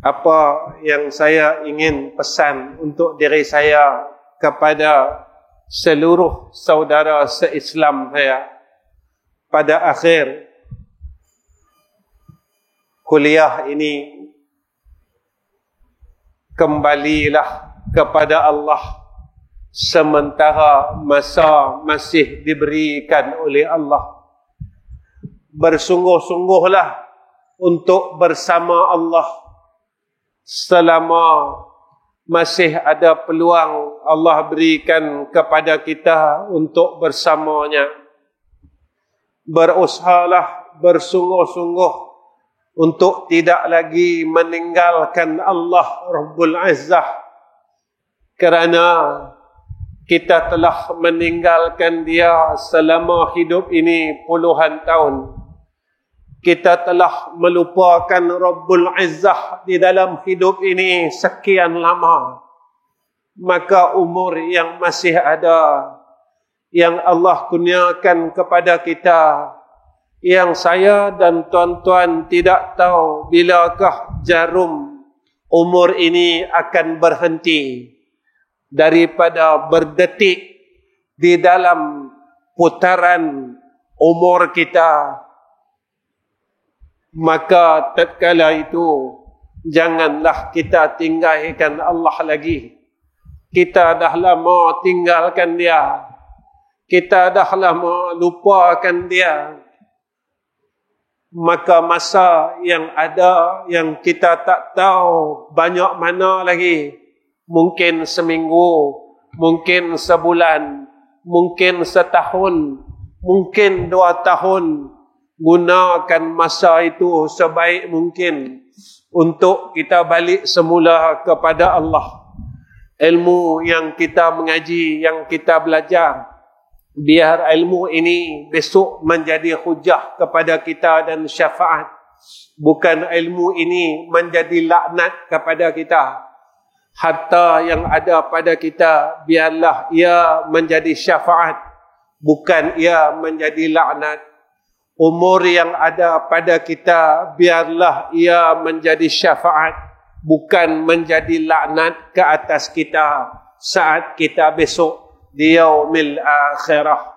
apa yang saya ingin pesan untuk diri saya kepada seluruh saudara se-Islam saya, pada akhir kuliah ini, kembalilah kepada Allah sementara masa masih diberikan oleh Allah. Bersungguh-sungguhlah untuk bersama Allah selama masih ada peluang Allah berikan kepada kita untuk bersamanya. Berusahalah bersungguh-sungguh untuk tidak lagi meninggalkan Allah Rabbul Izzah, kerana kita telah meninggalkan Dia selama hidup ini puluhan tahun. Kita telah melupakan Rabbul Izzah di dalam hidup ini sekian lama. Maka umur yang masih ada, yang Allah kurniakan kepada kita, yang saya dan tuan-tuan tidak tahu bilakah jarum umur ini akan berhenti daripada berdetik di dalam putaran umur kita. Maka tatkala itu janganlah kita tinggalkan Allah lagi. Kita dah lama tinggalkan Dia, kita dah lama lupakan Dia. Maka masa yang ada yang kita tak tahu banyak mana lagi, mungkin seminggu, mungkin sebulan, mungkin setahun, mungkin 2 tahun. Gunakan masa itu sebaik mungkin untuk kita balik semula kepada Allah. Ilmu yang kita mengaji, yang kita belajar, biar ilmu ini besok menjadi hujah kepada kita dan syafaat. Bukan ilmu ini menjadi laknat kepada kita. Harta yang ada pada kita, biarlah ia menjadi syafaat, bukan ia menjadi laknat. Umur yang ada pada kita, biarlah ia menjadi syafaat, bukan menjadi laknat ke atas kita saat kita besok di yaumil akhirah.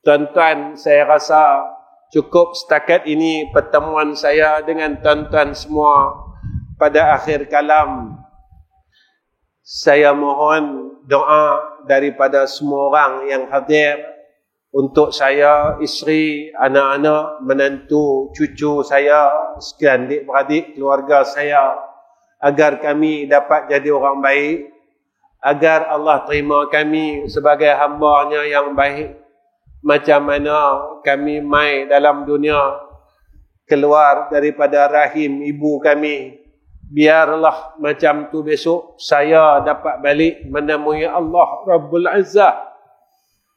Tuan-tuan, saya rasa cukup setakat ini pertemuan saya dengan tuan-tuan semua. Pada akhir kalam, saya mohon doa daripada semua orang yang hadir untuk saya, isteri, anak-anak, menantu, cucu saya, sekalian adik-beradik, keluarga saya, agar kami dapat jadi orang baik, agar Allah terima kami sebagai hamba-Nya yang baik. Macam mana kami mai dalam dunia, keluar daripada rahim ibu kami, biarlah macam tu besok saya dapat balik menemui Allah Rabbul Izzah.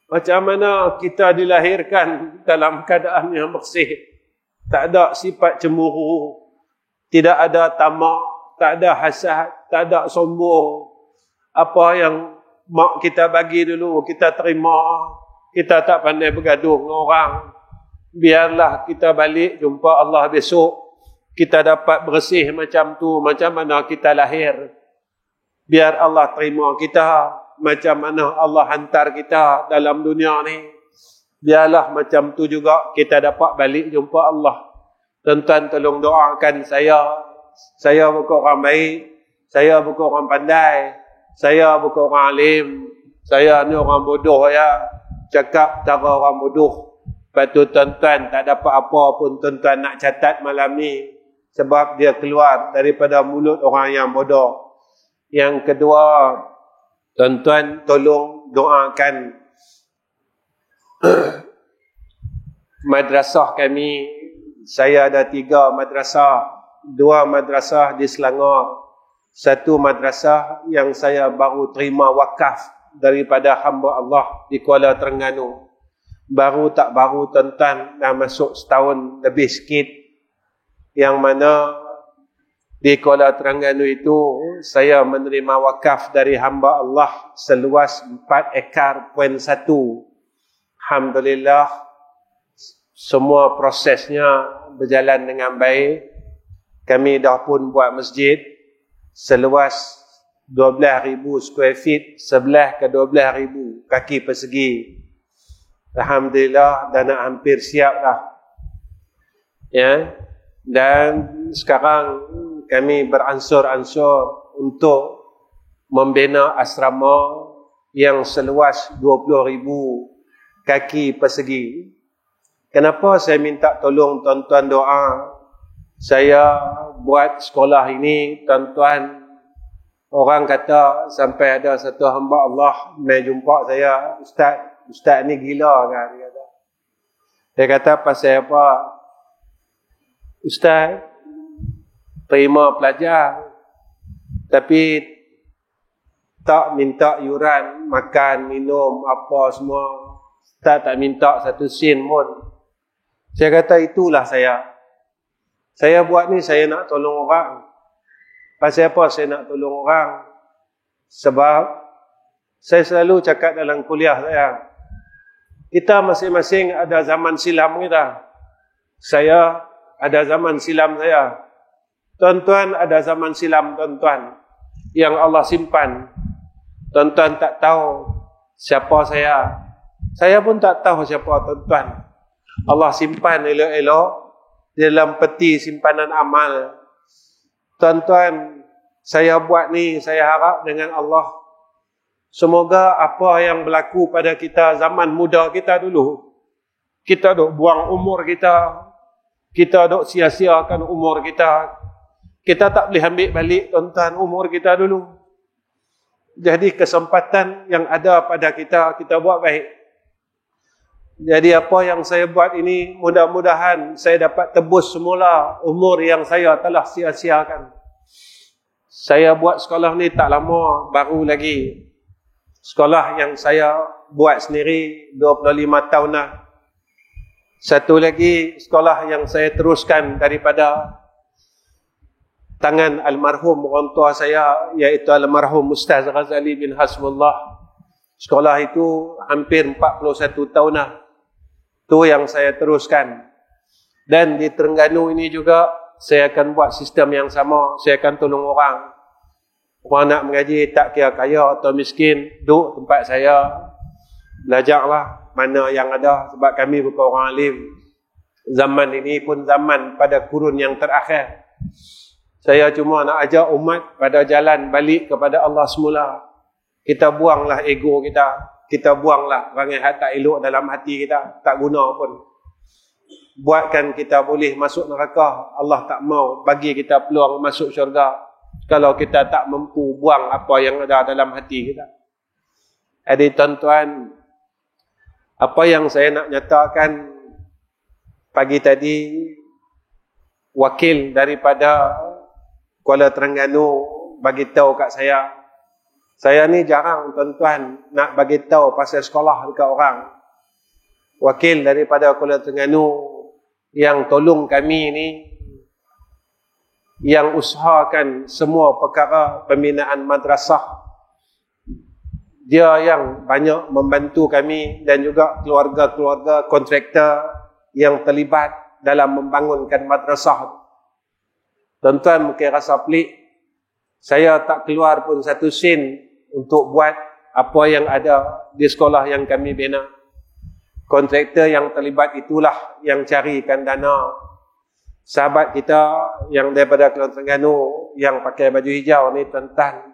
Macam mana kita dilahirkan dalam keadaan yang bersih, tak ada sifat cemburu, tidak ada tamak, tak ada hasad, tak ada sombong. Apa yang mak kita bagi dulu kita terima, kita tak pandai bergaduh dengan orang. Biarlah kita balik jumpa Allah besok, kita dapat bersih macam tu, macam mana kita lahir. Biar Allah terima kita. macam mana Allah hantar kita dalam dunia ni, biarlah macam tu juga kita dapat balik jumpa Allah. Tuan-tuan tolong doakan saya. Saya bukan orang baik, saya bukan orang pandai, saya bukan orang alim, saya ni orang bodoh ya. Cakap cara orang bodoh. Lepas tu tuan-tuan tak dapat apa pun tuan-tuan nak catat malam ni, sebab dia keluar daripada mulut orang yang bodoh. Yang kedua, tuan-tuan tolong doakan madrasah kami. Saya ada 3 madrasah, 2 madrasah di Selangor, 1 madrasah yang saya baru terima wakaf daripada hamba Allah di Kuala Terengganu. Baru tak baru tuan-tuan, dah masuk setahun lebih sikit, yang mana di Kuala Terengganu itu saya menerima wakaf dari hamba Allah seluas 4 ekar poin 1. Alhamdulillah, semua prosesnya berjalan dengan baik. Kami dah pun buat masjid seluas 12,000 square feet, 11 ke 12,000 kaki persegi. Alhamdulillah, dah nak hampir siap dah. Ya. Dan sekarang kami beransur-ansur untuk membina asrama yang seluas 20,000 kaki persegi. Kenapa saya minta tolong tuan-tuan doa? Saya buat sekolah ini, tuan-tuan, orang kata sampai ada satu hamba Allah mai jumpa saya, Ustaz ni gila kan? Dia kata, pasal apa? Ustaz terima pelajar tapi tak minta yuran, makan, minum, apa semua. Ustaz tak minta 1 sen pun. Saya kata, itulah saya. Saya buat ni, saya nak tolong orang. Pasal apa saya nak tolong orang? Sebab saya selalu cakap dalam kuliah saya, kita masing-masing ada zaman silam kita. Saya ada zaman silam saya. Tuan-tuan ada zaman silam tuan-tuan yang Allah simpan. Tuan-tuan tak tahu siapa saya. Saya pun tak tahu siapa tuan-tuan. Allah simpan elok-elok dalam peti simpanan amal. Tuan-tuan, saya buat ni, saya harap dengan Allah, semoga apa yang berlaku pada kita zaman muda kita dulu, kita duk buang umur kita, kita duk sia-siakan umur kita, kita tak boleh ambil balik tuan-tuan umur kita dulu. Jadi kesempatan yang ada pada kita, kita buat baik. Jadi apa yang saya buat ini, mudah-mudahan saya dapat tebus semula umur yang saya telah sia-siakan. Saya buat sekolah ni tak lama, baru lagi. Sekolah yang saya buat sendiri 25 tahun dah. Satu lagi sekolah yang saya teruskan daripada tangan almarhum orang tua saya, iaitu almarhum Ustaz Ghazali bin Hasbullah. Sekolah itu hampir 41 tahun dah. Itu yang saya teruskan. Dan di Terengganu ini juga saya akan buat sistem yang sama. Saya akan tolong orang. Orang nak mengaji, tak kira kaya atau miskin, duduk tempat saya. Belajarlah mana yang ada, sebab kami bukan orang alim. Zaman ini pun zaman pada kurun yang terakhir. Saya cuma nak ajak umat pada jalan balik kepada Allah semula. Kita buanglah ego kita. Kita buanglah perangai tak elok dalam hati kita. Tak guna pun. Buatkan kita boleh masuk neraka. Allah tak mau bagi kita peluang masuk syurga kalau kita tak mampu buang apa yang ada dalam hati kita. Jadi tuan-tuan, apa yang saya nak nyatakan pagi tadi, wakil daripada Kuala Terengganu bagi tahu kat saya ni jarang tuan-tuan nak bagi tahu pasal sekolah dekat orang. Wakil daripada Kuala Terengganu yang tolong kami ni, yang usahakan semua perkara pembinaan madrasah. Dia yang banyak membantu kami dan juga keluarga-keluarga kontraktor yang terlibat dalam membangunkan madrasah. Tuan-tuan mungkin rasa pelik, saya tak keluar pun 1 sen untuk buat apa yang ada di sekolah yang kami bina. Kontraktor yang terlibat itulah yang carikan dana. Sahabat kita yang daripada Kelon Terengganu yang pakai baju hijau ni, tuan-tuan,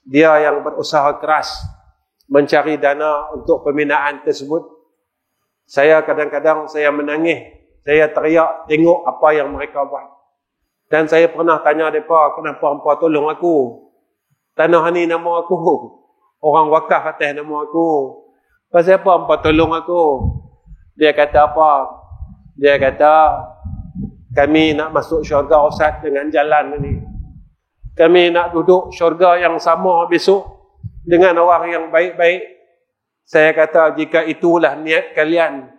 dia yang berusaha keras mencari dana untuk pembinaan tersebut. Saya kadang-kadang saya menangis, saya teriak tengok apa yang mereka buat. Dan saya pernah tanya mereka, kenapa hampa tolong aku? Tanah ni nama aku, orang wakaf atas nama aku. Pasal apa hampa tolong aku? Dia kata apa? Dia kata, kami nak masuk syurga Ustaz dengan jalan ini. Kami nak duduk syurga yang sama besok dengan orang yang baik-baik. Saya kata, jika itulah niat kalian,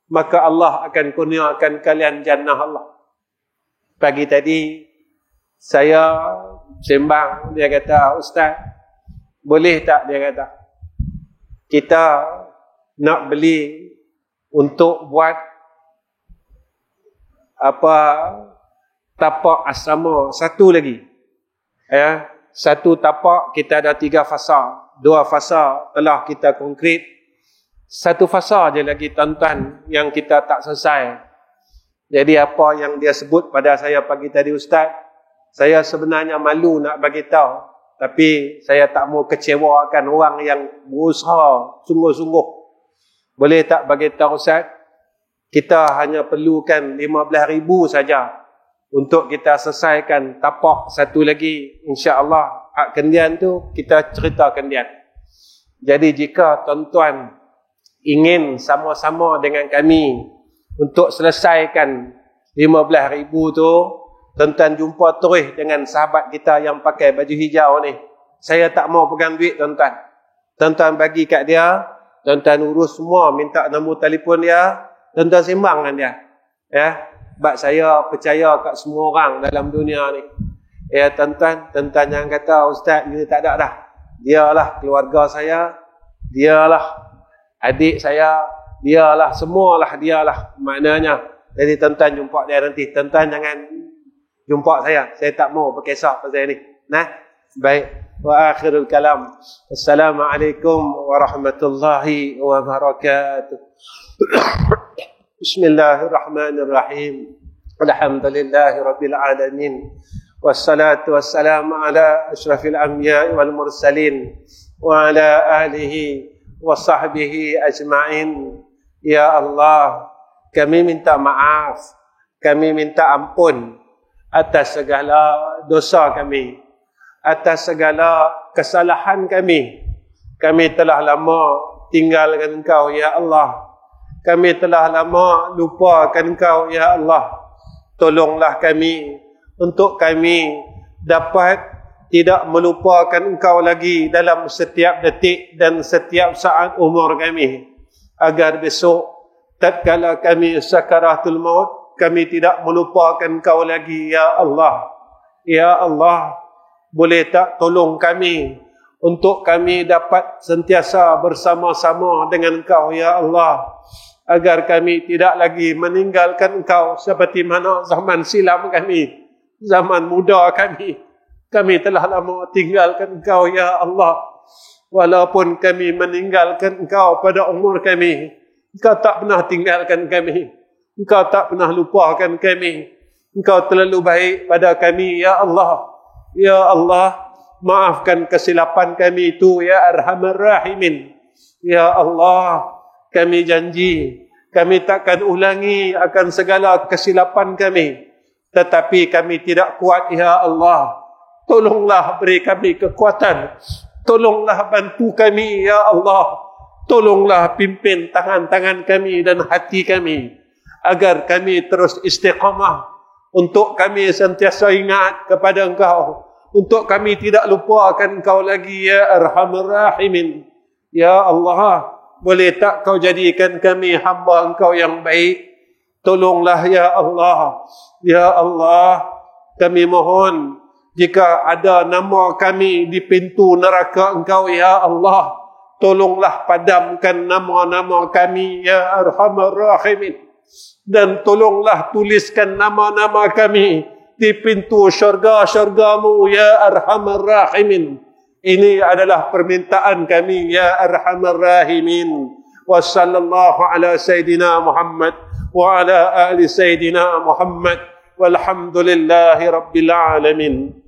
maka Allah akan kurniakan kalian jannah Allah. Pagi tadi, saya sembang, dia kata, Ustaz, boleh tak, dia kata, kita nak beli untuk buat apa, tapak asrama satu lagi. Ya, satu tapak kita ada 3 fasa. 2 fasa telah kita konkret. 1 fasa je lagi, tuan-tuan, yang kita tak selesai. Jadi apa yang dia sebut pada saya pagi tadi, Ustaz, saya sebenarnya malu nak bagi tahu, tapi saya tak mau kecewakan orang yang berusaha sungguh-sungguh. Boleh tak bagi tahu, Ustaz? Kita hanya perlukan 15,000 saja untuk kita selesaikan tapak satu lagi. InsyaAllah, hak kendian tu kita cerita kendian. Jadi jika tuan-tuan ingin sama-sama dengan kami untuk selesaikan 15,000 tu, tuan-tuan jumpa terus dengan sahabat kita yang pakai baju hijau ni. Saya tak mau pegang duit, tuan-tuan. Tuan-tuan bagi kat dia, tuan-tuan urus semua, minta nombor telefon dia, tuan-tuan sembang dengan dia. Ya, sebab saya percaya kat semua orang dalam dunia ni. Ya, tuan-tuan, tuan-tuan yang kata, Ustaz, you tak ada dah. Dialah keluarga saya, dialah adik saya, dialah, semualah dialah maknanya. Jadi tuan-tuan jumpa dia nanti. Tuan-tuan jangan jumpa saya tak mau berkisah pasal ni. Nah, baik. Wa akhirul kalam. Assalamualaikum warahmatullahi wabarakatuh. Bismillahirrahmanirrahim. Alhamdulillahi rabbil alamin. Wassalatu wassalamu ala asyrafil anbiya'i wal mursalin wa ala alihi wa sahbihi ajma'in. Ya Allah, kami minta maaf, kami minta ampun atas segala dosa kami, atas segala kesalahan kami. Kami telah lama tinggalkan Engkau, ya Allah. Kami telah lama lupakan Engkau, ya Allah. Tolonglah kami untuk kami dapat tidak melupakan Engkau lagi dalam setiap detik dan setiap saat umur kami. Agar besok tatkala kami sakaratul maut, kami tidak melupakan Engkau lagi, ya Allah. Ya Allah, boleh tak tolong kami untuk kami dapat sentiasa bersama-sama dengan Engkau, ya Allah. Agar kami tidak lagi meninggalkan Engkau seperti mana zaman silam kami, zaman muda kami. Kami telah lama tinggalkan Engkau, ya Allah. Walaupun kami meninggalkan Engkau pada umur kami, Engkau tak pernah tinggalkan kami. Engkau tak pernah lupakan kami. Engkau terlalu baik pada kami, ya Allah. Ya Allah, maafkan kesilapan kami itu, ya Arhamar Rahimin. Ya Allah, kami janji, kami takkan ulangi akan segala kesilapan kami. Tetapi kami tidak kuat, ya Allah. Tolonglah beri kami kekuatan. Tolonglah bantu kami, ya Allah. Tolonglah pimpin tangan-tangan kami dan hati kami, agar kami terus istiqamah. Untuk kami sentiasa ingat kepada Engkau. Untuk kami tidak lupakan Engkau lagi, ya Arhamar Rahimin. Ya Allah, boleh tak Kau jadikan kami hamba Engkau yang baik? Tolonglah, ya Allah. Ya Allah, kami mohon, jika ada nama kami di pintu neraka Engkau, ya Allah, tolonglah padamkan nama-nama kami, ya Arhamar Rahimin. Dan tolonglah tuliskan nama-nama kami di pintu syurga-syurga-Mu, ya Arhamar Rahimin. Ini adalah permintaan kami ya Arhamar Rahimin. Wa sallallahu ala Sayyidina Muhammad wa ala ali Sayyidina Muhammad walhamdulillahi Rabbil Alamin.